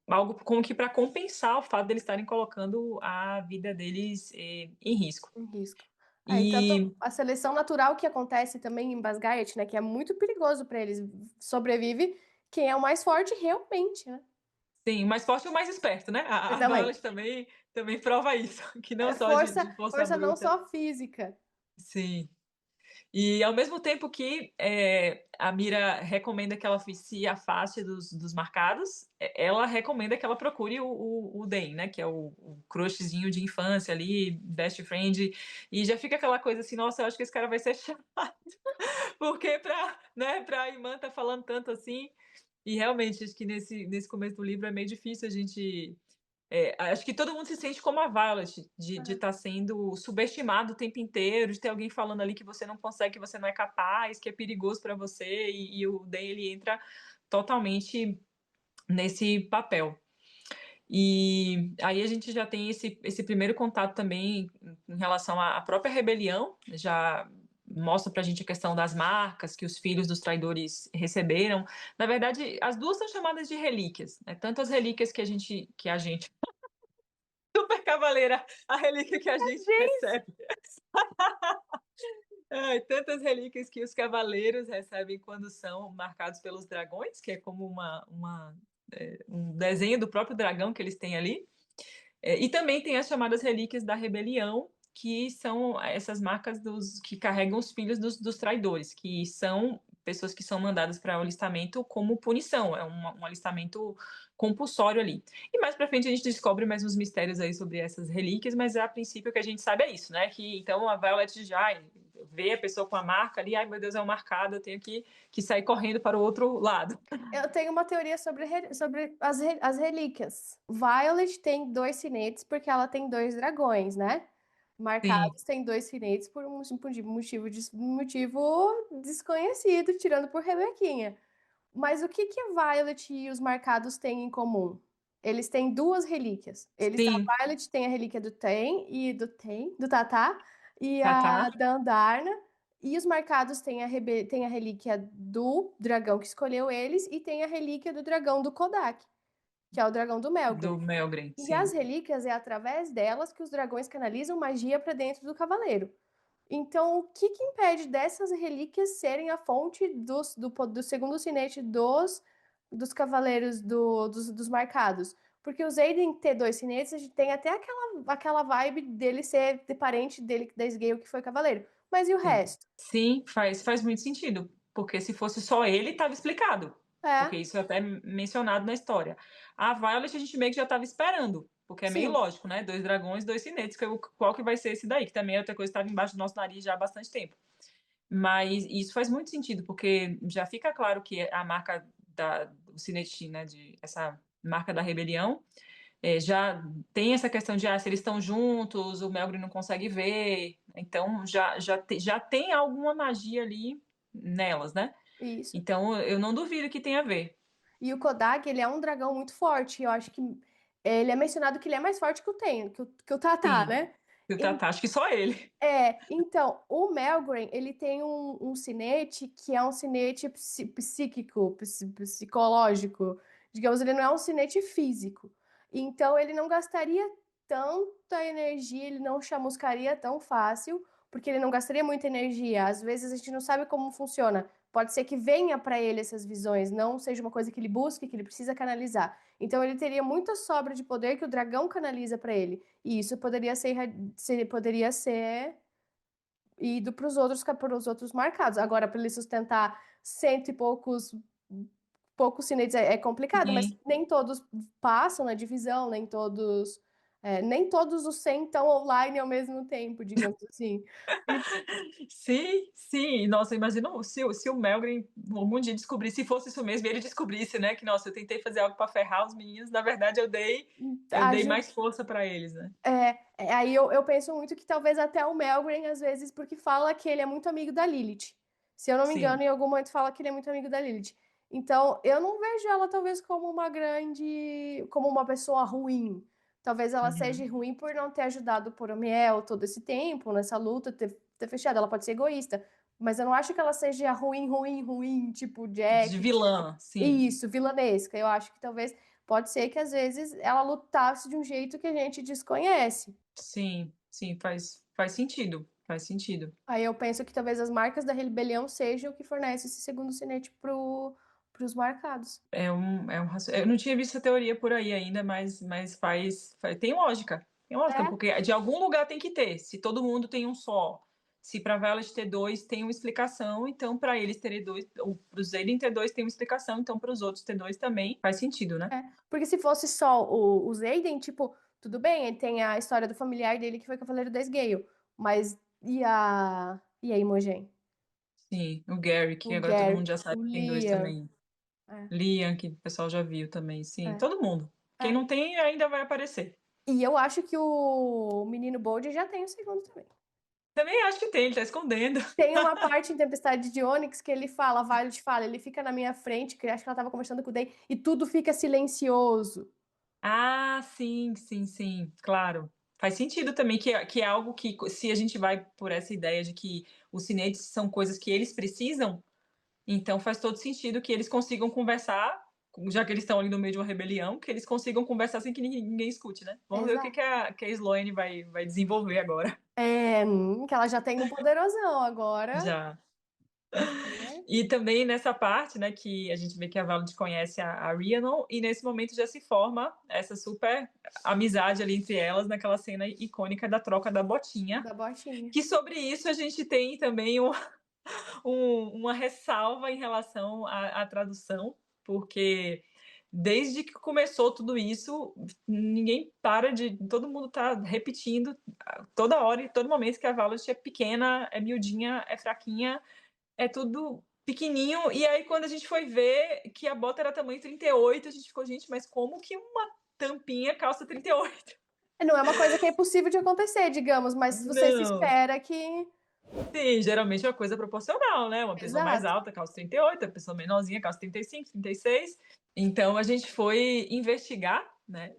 algo como que para compensar o fato deles estarem colocando a vida deles em risco. Em risco. E tanto E a seleção natural que acontece também em Basgaet, né, que é muito perigoso para eles, sobrevive quem é o mais forte realmente, né? sim, o mais forte e o mais esperto, né? E A também. Violet também prova isso, que não É só força, de força força não bruta. só física. Sim. E ao mesmo tempo que a Mira recomenda que ela se afaste dos marcados, ela recomenda que ela procure o Dan, né? Que é o crushzinho de infância ali, best friend. E já fica aquela coisa assim, nossa, eu acho que esse cara vai ser chato. Porque pra Iman tá falando tanto assim. E realmente, acho que nesse começo do livro é meio difícil a gente acho que todo mundo se sente como a Violet, de estar sendo subestimado o tempo inteiro, de ter alguém falando ali que você não consegue, que você não é capaz, que é perigoso para você, e o Dan ele entra totalmente nesse papel. E aí a gente já tem esse primeiro contato também em relação à própria rebelião, já mostra pra gente a questão das marcas que os filhos dos traidores receberam. Na verdade, as duas são chamadas de relíquias, né? Tanto as relíquias que a gente super cavaleira, a relíquia que a gente recebe. Tantas relíquias que os cavaleiros recebem quando são marcados pelos dragões, que é como um desenho do próprio dragão que eles têm ali. E também tem as chamadas relíquias da rebelião, que são essas marcas que carregam os filhos dos traidores, que são pessoas que são mandadas para o alistamento como punição, é um alistamento compulsório ali. E mais pra frente a gente descobre mais uns mistérios aí sobre essas relíquias, mas a princípio o que a gente sabe é isso, né, que então a Violet já vê a pessoa com a marca ali, ai meu Deus, é um marcado, eu tenho que sair correndo para o outro lado. Eu tenho uma teoria sobre as relíquias. Violet tem 2 sinetes porque ela tem 2 dragões, né? Sim, Marcados tem 2 sinetes por um motivo desconhecido, tirando por Rebequinha. Mas o que que a Violet e os marcados têm em comum? Eles têm 2 relíquias. sim, A Violet tem a relíquia do Tatá, e tá, a tá, Dandarna. E os marcados têm a relíquia do dragão que escolheu eles e tem a relíquia do dragão do Kodak, que é o dragão do Melkor. do Melgren, E as sim, relíquias é através delas que os dragões canalizam magia para dentro do cavaleiro. Então, o que que impede dessas relíquias serem a fonte do segundo sinete dos cavaleiros dos marcados? Porque os Aiden ter 2 sinetes, a gente tem até aquela vibe dele ser de parente dele, da Sgale, que foi cavaleiro. Mas e o sim. resto? Sim, faz muito sentido, porque se fosse só ele, estava explicado, É, porque isso é até mencionado na história. A Violet a gente meio que já estava esperando, porque é meio sim, lógico, né? 2 dragões, 2 sinetes, qual que vai ser esse daí? Que também é outra coisa que estava embaixo do nosso nariz já há bastante tempo. Mas isso faz muito sentido, porque já fica claro que a marca do sinete, né, essa marca da rebelião, já tem essa questão de se eles estão juntos, o Melgren não consegue ver, então já tem alguma magia ali nelas, né? isso. Então eu não duvido que tenha a ver. E o Kodak, ele é um dragão muito forte. Eu acho que ele é mencionado que ele é mais forte que o que o Tatá, Sim, né? o Tatá, acho que só ele. Então, o Melgren, ele tem um sinete que é um sinete psíquico, psicológico. Digamos, ele não é um sinete físico. Então, ele não gastaria tanta energia, ele não chamuscaria tão fácil, porque ele não gastaria muita energia. Às vezes a gente não sabe como funciona. Pode ser que venha para ele essas visões, não seja uma coisa que ele busque, que ele precisa canalizar. Então, ele teria muita sobra de poder que o dragão canaliza para ele. E isso poderia ser ido para os outros marcados. Agora, para ele sustentar cento e poucos sinetes é complicado, mas Sim, nem todos passam na divisão, nem todos os 100 estão online ao mesmo tempo, digamos assim. E, sim, sim. Nossa, imagina se o Melgren um dia descobrisse, se fosse isso mesmo, e ele descobrisse, né, que nossa, eu tentei fazer algo para ferrar os meninos, na verdade eu dei aju- mais força para eles, né? aí eu penso muito que talvez até o Melgren, às vezes, porque fala que ele é muito amigo da Lilith. Se eu não me engano, Sim. em algum momento fala que ele é muito amigo da Lilith. Então, eu não vejo ela talvez como uma pessoa ruim. Talvez ela seja Uhum. ruim por não ter ajudado o Poromiel todo esse tempo, nessa luta, ter fechado. Ela pode ser egoísta. Mas eu não acho que ela seja ruim, ruim, ruim, tipo De Jack, vilã, sim. isso, vilanesca. Eu acho que talvez pode ser que às vezes ela lutasse de um jeito que a gente desconhece. Sim, sim, faz sentido. Faz sentido. Aí eu penso que talvez as marcas da rebelião sejam o que fornece esse segundo sinete pros marcados. Eu não tinha visto essa teoria por aí ainda, mas tem lógica. Tem lógica, É, porque de algum lugar tem que ter. Se todo mundo tem um só, se para Velas ter dois tem uma explicação, então para eles terem dois, ou para os Aiden ter dois tem uma explicação, então para os outros ter dois também faz sentido, né? porque se fosse só o Zayden, tipo, tudo bem, ele tem a história do familiar dele que foi Cavaleiro da Esgale, mas e a Imogen? Sim, o Gary, O que agora todo Gary, mundo já sabe o que tem dois Liam, também. é, Liam, que o pessoal já viu também. Sim, é, todo mundo. Quem é. não tem ainda vai aparecer. E eu acho que o menino Bold já tem o segundo também. Também acho que tem, ele tá escondendo. Tem uma parte em Tempestade de Ônix que ele fala, a Violet fala, ele fica na minha frente, que eu acho que ela tava conversando com o Day, e tudo fica silencioso. Ah, sim, sim, sim, claro. Faz sentido também que é algo que, se a gente vai por essa ideia de que os cinetes são coisas que eles precisam, então faz todo sentido que eles consigam conversar, já que eles estão ali no meio de uma rebelião, que eles consigam conversar sem que ninguém escute, né? Vamos ver o que, Exato. que a Sloane vai desenvolver agora. Que ela já tem um poderosão agora. Já. Né? E também nessa parte, né, que a gente vê que a Valent conhece a Rhiannon, e nesse momento já se forma essa super amizade ali entre elas, naquela cena icônica da troca da botinha. Da botinha. Que sobre isso a gente tem também uma ressalva em relação à tradução, porque desde que começou tudo isso, ninguém para de todo mundo tá repetindo toda hora e todo momento que a Violet é pequena, é miudinha, é fraquinha, é tudo pequenininho. E aí quando a gente foi ver que a bota era tamanho 38, a gente ficou: "Gente, mas como que uma tampinha calça 38?" Não é uma coisa que é impossível de acontecer, digamos, mas você se Não. espera que Sim, geralmente é uma coisa proporcional, né, uma pessoa mais exato, alta calça 38, a pessoa menorzinha calça 35, 36. Então a gente foi investigar, né,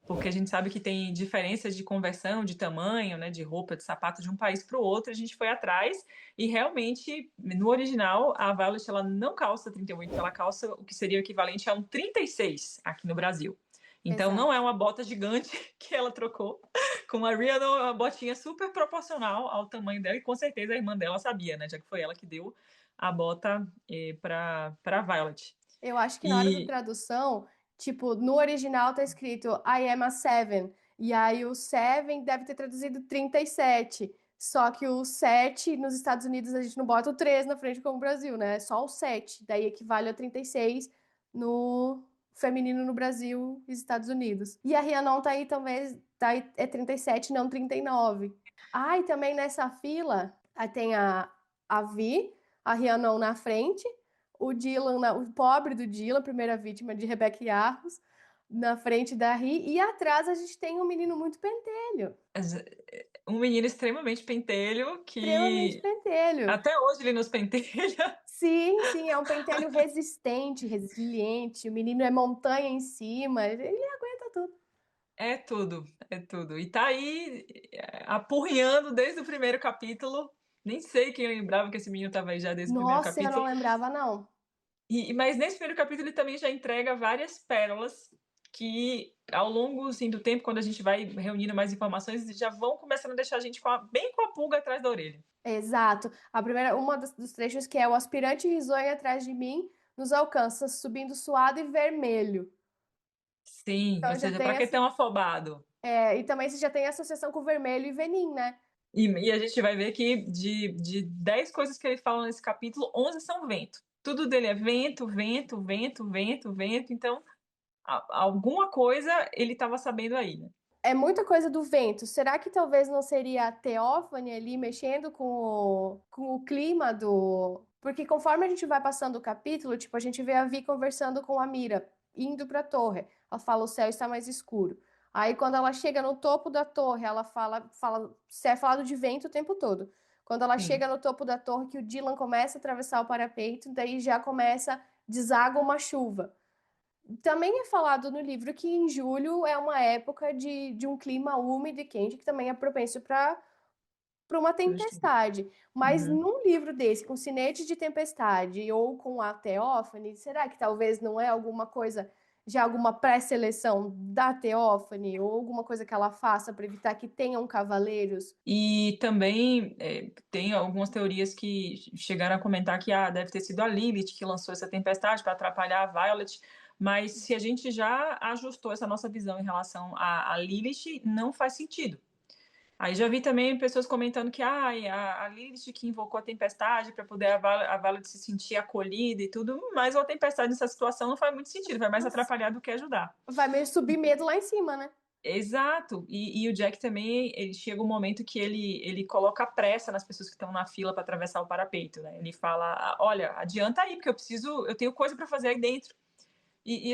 porque a gente sabe que tem diferenças de conversão, de tamanho, né, de roupa, de sapato de um país para o outro, a gente foi atrás e realmente, no original, a Violet ela não calça 38, ela calça o que seria o equivalente a um 36 aqui no Brasil. Então não é exato. uma bota gigante que ela trocou, com a Rihanna, uma botinha super proporcional ao tamanho dela, e com certeza a irmã dela sabia, né? Já que foi ela que deu a bota para Violet. Eu acho que na hora da E tradução, tipo, no original tá escrito I am a seven, e aí o seven deve ter traduzido 37. Só que o 7 nos Estados Unidos a gente não bota o 3 na frente como o Brasil, né? É só o 7, daí equivale a 36 no feminino no Brasil e Estados Unidos. E a Rhiannon tá aí também, tá aí, é 37, não 39. Ah, e também nessa fila, aí tem a Vi, a Rhiannon na frente, o Dylan, o pobre do Dylan, primeira vítima de Rebecca Yarros, na frente da Ri, e atrás a gente tem um menino muito pentelho, um menino extremamente pentelho extremamente que pentelho. até hoje ele nos pentelha. Sim, sim, é um pentelho resistente, resiliente. O menino é montanha em cima, ele aguenta tudo. É tudo, é tudo. E tá aí apurrinhando desde o primeiro capítulo. Nem sei quem lembrava que esse menino tava aí já desde o primeiro Nossa, eu não capítulo. lembrava, não. Mas nesse primeiro capítulo ele também já entrega várias pérolas que, ao longo assim, do tempo, quando a gente vai reunindo mais informações, já vão começando a deixar a gente bem com a pulga atrás da orelha. Exato. A primeira, uma dos trechos que é o aspirante risonho atrás de mim nos alcança, subindo suado e vermelho. Sim, ou Então já seja, tem para que essa. tão afobado? E também você já tem associação com vermelho e venim, né? E a gente vai ver que de 10 coisas que ele fala nesse capítulo, 11 são vento. Tudo dele é vento, vento, vento, vento, vento. Então, alguma coisa ele estava sabendo aí, né? É muita coisa do vento. Será que talvez não seria a Teófane ali mexendo com o clima do. Porque conforme a gente vai passando o capítulo, tipo, a gente vê a Vi conversando com a Mira, indo pra torre. Ela fala, o céu está mais escuro. Aí quando ela chega no topo da torre, ela fala, é falado de vento o tempo todo. Quando ela Sim. chega no topo da torre, que o Dylan começa a atravessar o parapeito, daí já começa, deságua uma chuva. Também é falado no livro que em julho é uma época de um clima úmido e quente que também é propenso para uma tempestade. Mas Uhum. num livro desse, com sinete de tempestade ou com a Teófane, será que talvez não é alguma coisa, já alguma pré-seleção da Teófane ou alguma coisa que ela faça para evitar que tenham cavaleiros? E também tem algumas teorias que chegaram a comentar que deve ter sido a Lilith que lançou essa tempestade para atrapalhar a Violet, mas se a gente já ajustou essa nossa visão em relação a Lilith, não faz sentido. Aí já vi também pessoas comentando que a Lilith que invocou a tempestade para poder a Violet se sentir acolhida e tudo, mas uma tempestade nessa situação não faz muito sentido, vai mais Nossa, atrapalhar do que ajudar. vai meio subir medo lá em cima, né? Exato. E o Jack também, ele chega um momento que ele coloca pressa nas pessoas que estão na fila para atravessar o parapeito, né? Ele fala: "Olha, adianta aí, porque eu tenho coisa para fazer aí dentro".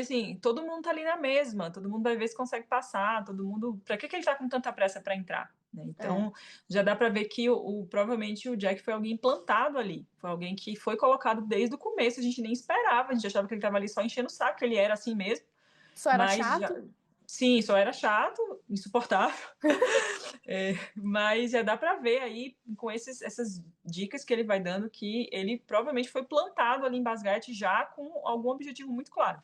Assim, todo mundo tá ali na mesma, todo mundo vai ver se consegue passar, todo mundo. Para que ele tá com tanta pressa para entrar? Né? É. Então, já dá para ver que provavelmente o Jack foi alguém plantado ali, foi alguém que foi colocado desde o começo, a gente nem esperava, a gente achava que ele estava ali só enchendo o saco, que ele era assim mesmo, Só era mas já, chato? sim, só era chato, insuportável. Mas já dá para ver aí, com essas dicas que ele vai dando, que ele provavelmente foi plantado ali em Basgate já com algum objetivo muito claro.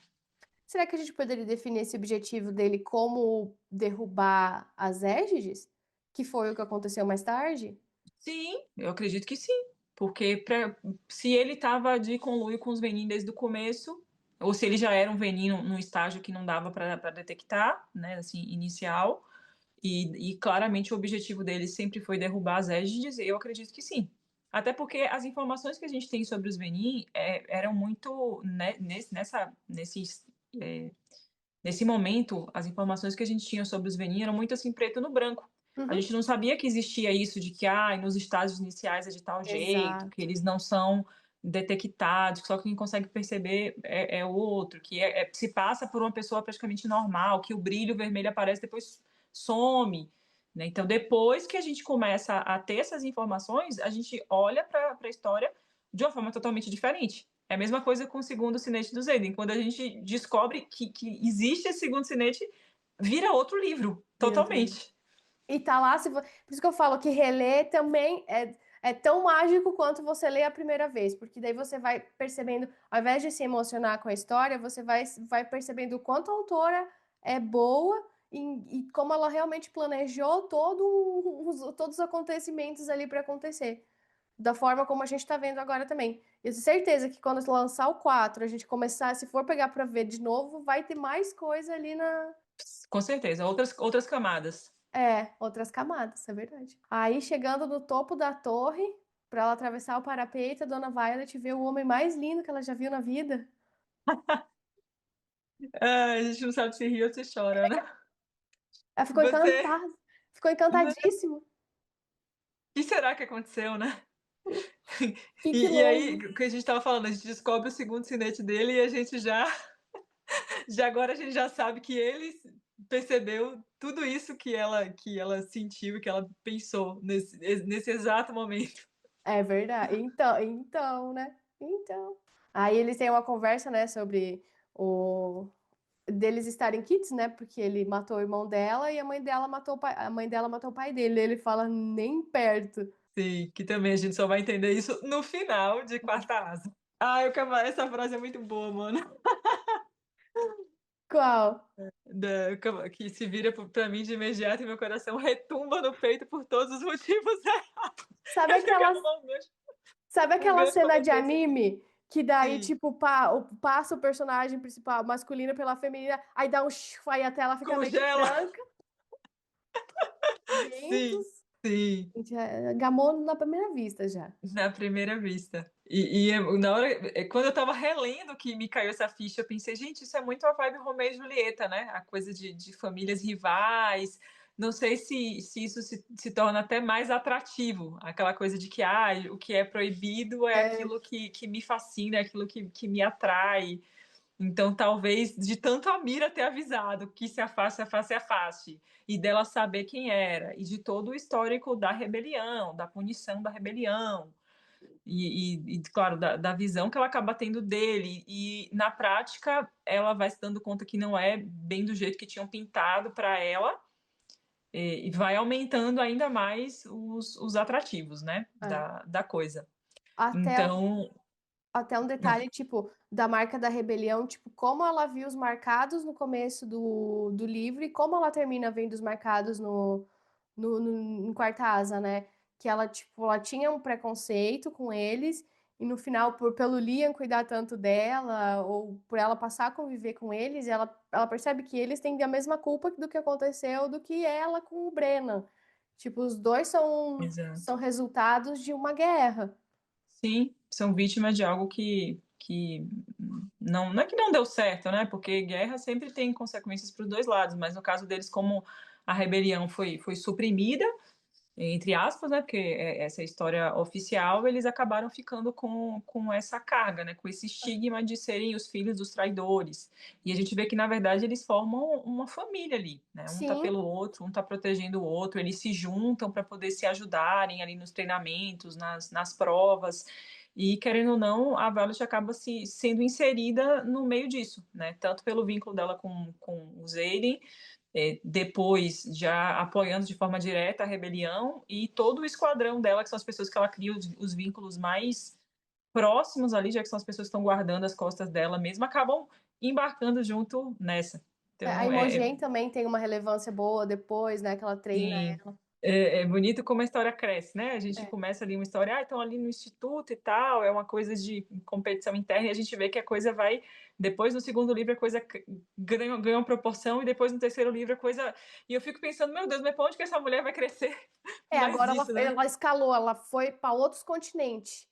Será que a gente poderia definir esse objetivo dele como derrubar as Égide? Que foi o que aconteceu mais tarde? Sim, eu acredito que sim. Porque se ele estava de conluio com os Venin desde o começo, ou se ele já era um Venin num estágio que não dava para detectar, né, assim, inicial, e claramente o objetivo dele sempre foi derrubar as Égides, eu acredito que sim. Até porque as informações que a gente tem sobre os Venin, eram muito, né, eh, nesse momento, as informações que a gente tinha sobre os Venin eram muito, assim, preto no branco. A Uhum. gente não sabia que existia isso de que, nos estágios iniciais é de tal jeito, que Exato. eles não são detectados, que só quem consegue perceber é o outro, que se passa por uma pessoa praticamente normal, que o brilho vermelho aparece, depois some, né. Então depois que a gente começa a ter essas informações, a gente olha para a história de uma forma totalmente diferente. É a mesma coisa com o segundo sinete do Zayden. Quando a gente descobre que existe esse segundo sinete, vira outro livro, Vira outro livro. totalmente. E tá lá, por isso que eu falo que reler também é tão mágico quanto você lê a primeira vez, porque daí você vai percebendo, ao invés de se emocionar com a história, você vai percebendo o quanto a autora é boa e como ela realmente planejou todos os acontecimentos ali para acontecer. Da forma como a gente tá vendo agora também. Eu tenho certeza que quando lançar o 4, a gente começar, se for pegar para ver de novo, vai ter mais coisa ali na. Com certeza, outras camadas. Outras camadas, é verdade. Aí, chegando no topo da torre, para ela atravessar o parapeito, a Dona Violet vê o homem mais lindo que ela já viu na vida. A gente não sabe se ri ou se chora, né. Ela ficou Você encantada, ficou né, encantadíssima. o que será que aconteceu, né. Fique E aí, longe. o que a gente estava falando, a gente descobre o segundo sinete dele e a gente já agora a gente já sabe que ele percebeu tudo isso que ela sentiu e que ela pensou nesse exato momento. É verdade. Então, né? Então. Aí eles têm uma conversa, né, sobre o deles estarem kits, né? Porque ele matou o irmão dela e a mãe dela matou a mãe dela matou o pai dele. Ele fala nem perto. Sim, que também a gente só vai entender isso no final de Quarta Asa. Ai, essa frase é muito boa, mano. Qual? Que se vira pra mim de imediato e meu coração retumba no peito por todos os motivos errados. Sabe Acho que eu aquela, quero dar sabe um aquela gancho pra cena de meter isso aqui. anime que daí, Sim, tipo, passa o personagem principal masculino pela feminina, aí dá aí a tela fica meio que congela. branca. Sim, Ventos. sim. Gente, gamou na primeira vista já. Na primeira vista. Na hora, quando eu estava relendo que me caiu essa ficha, eu pensei, gente, isso é muito a vibe Romeu e Julieta, né? A coisa de famílias rivais. Não sei se isso se torna até mais atrativo, aquela coisa de que o que é proibido é É, aquilo que me fascina, é aquilo que me atrai. Então, talvez de tanto a Mira ter avisado que se afaste, se afaste, se afaste, e dela saber quem era, e de todo o histórico da rebelião, da punição da rebelião, claro, da visão que ela acaba tendo dele, e na prática ela vai se dando conta que não é bem do jeito que tinham pintado para ela, e vai aumentando ainda mais os atrativos, né, é. da coisa. Até, Então, até um detalhe, tipo, da marca da rebelião, tipo, como ela viu os marcados no começo do livro e como ela termina vendo os marcados em Quarta Asa, né? Que ela, tipo, ela tinha um preconceito com eles e no final, pelo Liam cuidar tanto dela ou por ela passar a conviver com eles, ela percebe que eles têm a mesma culpa do que aconteceu do que ela com o Brennan. Tipo, os dois são exato. resultados de uma guerra. Sim, são vítimas de algo que não é que não deu certo, né? Porque guerra sempre tem consequências para os dois lados, mas no caso deles, como a rebelião foi suprimida, entre aspas, né? Porque essa é a história oficial, eles acabaram ficando com essa carga, né? Com esse estigma de serem os filhos dos traidores. E a gente vê que, na verdade, eles formam uma família ali, né? Um tá Sim, pelo outro, um tá protegendo o outro, eles se juntam para poder se ajudarem ali nos treinamentos, nas provas. E, querendo ou não, a Violet acaba sendo inserida no meio disso, né? Tanto pelo vínculo dela com o Zayden, depois já apoiando de forma direta a rebelião, e todo o esquadrão dela, que são as pessoas que ela cria os vínculos mais próximos ali, já que são as pessoas que estão guardando as costas dela mesmo, acabam embarcando junto nessa. a Então, Imogen também tem uma relevância boa depois, né? Que ela treina sim, ela. É bonito como a história cresce, né, a gente É. começa ali uma história, estão ali no instituto e tal, é uma coisa de competição interna e a gente vê que a coisa vai depois no segundo livro a coisa ganha uma proporção e depois no terceiro livro a coisa e eu fico pensando: "Meu Deus, mas pra onde que essa mulher vai crescer É, mais agora ela, disso, né?". ela escalou, ela foi para outros continentes.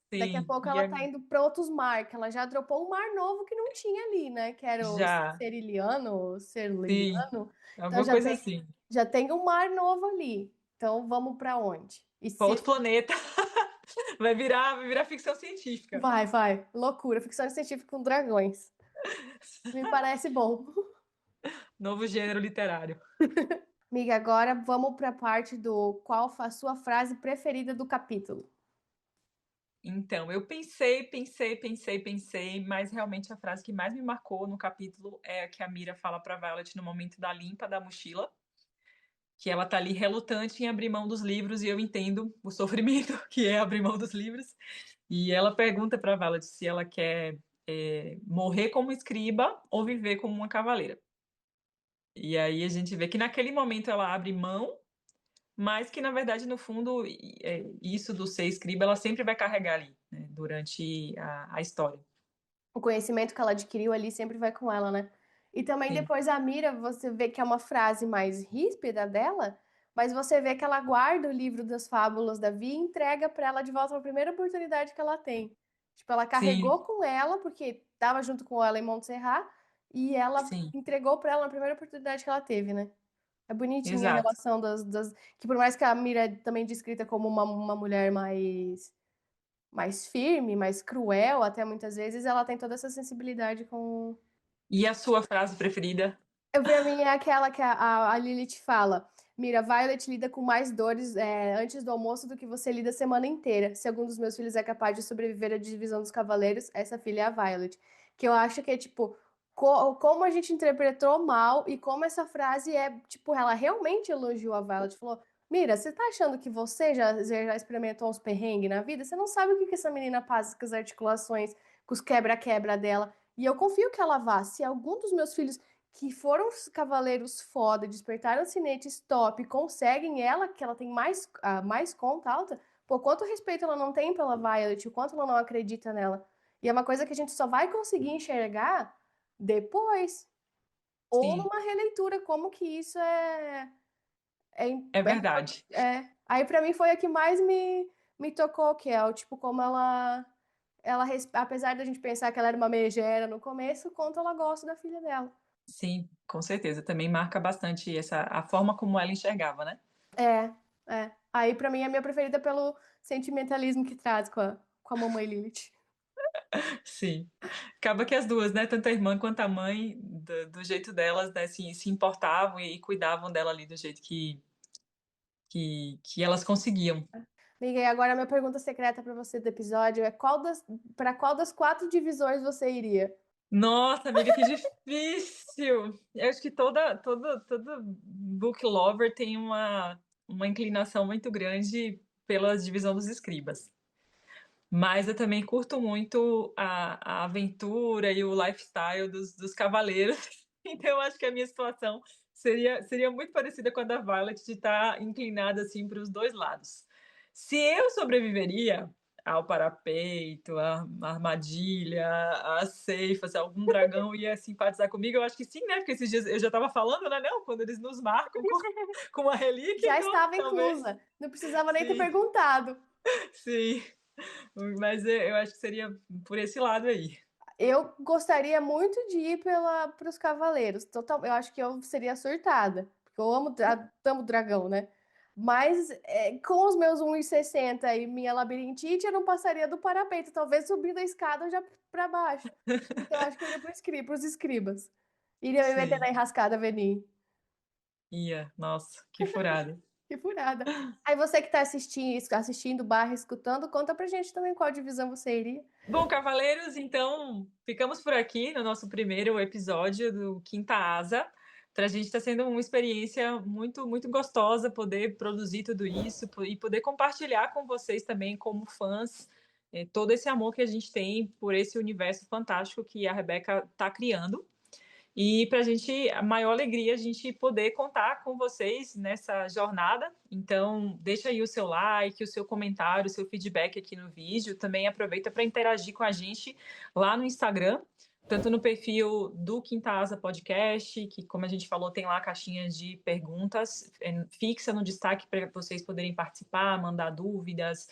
Daqui a Sim, pouco e ela tá indo para outros mar, que ela já dropou um mar novo que não tinha ali, né? Que era o já, Ceriliano, sim, Cerliano. Então alguma coisa assim. já tem um mar novo ali. Então vamos para onde? E Pra se outro planeta, vai virar ficção científica, vai, loucura, ficção científica com dragões. Me parece bom. novo gênero literário. Amiga, agora vamos para a parte do qual foi a sua frase preferida do capítulo. Então, eu pensei, mas realmente a frase que mais me marcou no capítulo é a que a Mira fala para Violet no momento da limpa da mochila, que ela tá ali relutante em abrir mão dos livros e eu entendo o sofrimento que é abrir mão dos livros. E ela pergunta para Violet se ela quer morrer como escriba ou viver como uma cavaleira. E aí a gente vê que naquele momento ela abre mão, mas que na verdade no fundo isso do ser escriba ela sempre vai carregar ali, né, durante a história. O conhecimento que ela adquiriu ali sempre vai com ela, né? E também Sim, depois a Mira, você vê que é uma frase mais ríspida dela, mas você vê que ela guarda o livro das fábulas da Vi e entrega para ela de volta na primeira oportunidade que ela tem. Tipo, ela sim, carregou com ela, porque estava junto com ela em Montserrat, e ela sim, entregou para ela na primeira oportunidade que ela teve, né? É bonitinha a exato. relação das. Que por mais que a Mira é também descrita como uma mulher mais firme, mais cruel, até muitas vezes, ela tem toda essa sensibilidade com. E a sua frase preferida? Pra mim é aquela que a Lilith fala. Mira, Violet lida com mais dores antes do almoço do que você lida a semana inteira. Se algum dos meus filhos é capaz de sobreviver à divisão dos cavaleiros, essa filha é a Violet. Que eu acho que é tipo, como a gente interpretou mal e como essa frase é, tipo, ela realmente elogiou a Violet. Falou, Mira, você tá achando que você já experimentou uns perrengues na vida? Você não sabe o que essa menina passa com as articulações, com os quebra-quebra dela. E eu confio que ela vá. Se algum dos meus filhos que foram os cavaleiros foda, despertaram sinetes top, conseguem ela, que ela tem mais conta alta, pô, quanto respeito ela não tem pela Violet, o quanto ela não acredita nela. E é uma coisa que a gente só vai conseguir enxergar depois, ou Sim, numa releitura, como que isso é, é verdade. Aí pra mim foi a que mais me tocou, que é o tipo como apesar da gente pensar que ela era uma megera no começo, o quanto ela gosta da filha dela. Sim, com certeza. Também marca bastante a forma como ela enxergava, né? É, Aí, pra mim, é a minha preferida pelo sentimentalismo que traz com a mamãe Lilith. Sim. Acaba que as duas, né? Tanto a irmã quanto a mãe, do jeito delas, né? Se importavam e cuidavam dela ali do jeito que elas conseguiam. Amiga, e agora a minha pergunta secreta pra você do episódio é para qual das 4 divisões você iria? Nossa, amiga, que difícil! Eu acho que toda book lover tem uma inclinação muito grande pela divisão dos escribas. Mas eu também curto muito a aventura e o lifestyle dos cavaleiros. Então, eu acho que a minha situação seria muito parecida com a da Violet, de estar inclinada assim para os dois lados. Se eu sobreviveria ao parapeito, à armadilha, às ceifas, se algum dragão ia simpatizar comigo, eu acho que sim, né? Porque esses dias eu já estava falando, né? Não, quando eles nos marcam com uma relíquia, Já então estava talvez inclusa, não precisava nem ter sim, perguntado. sim. Mas eu acho que seria por esse lado aí. Eu gostaria muito de ir para os Cavaleiros. Total, eu acho que eu seria surtada, porque eu amo dragão, né? Mas com os meus 1,60 e minha labirintite, eu não passaria do parapeito, talvez subindo a escada já para baixo. Então, eu acho que eu iria para os escribas. Iria me meter na Sim, enrascada, Veni. ia. Nossa, que furada. Que furada. Aí você que está assistindo, barra, escutando, conta pra gente também qual divisão você iria. Bom, cavaleiros, então ficamos por aqui no nosso primeiro episódio do Quinta Asa. Para a gente está sendo uma experiência muito, muito gostosa poder produzir tudo isso e poder compartilhar com vocês também, como fãs, todo esse amor que a gente tem por esse universo fantástico que a Rebeca está criando. E para a gente, a maior alegria a gente poder contar com vocês nessa jornada. Então, deixa aí o seu like, o seu comentário, o seu feedback aqui no vídeo. Também aproveita para interagir com a gente lá no Instagram, tanto no perfil do Quinta Asa Podcast, que, como a gente falou, tem lá a caixinha de perguntas fixa no destaque para vocês poderem participar, mandar dúvidas,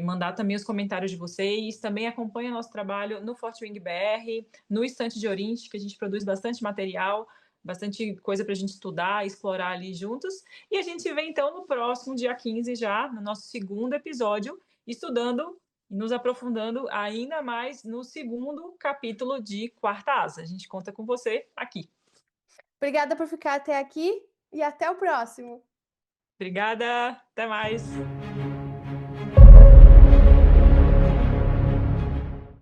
mandar também os comentários de vocês. Também acompanha nosso trabalho no Fortwing BR, no Estante de Orinte, que a gente produz bastante material, bastante coisa para a gente estudar, explorar ali juntos. E a gente se vê então no próximo dia 15 já, no nosso segundo episódio, estudando e nos aprofundando ainda mais no segundo capítulo de Quarta Asa. A gente conta com você aqui. Obrigada por ficar até aqui e até o próximo. Obrigada, até mais.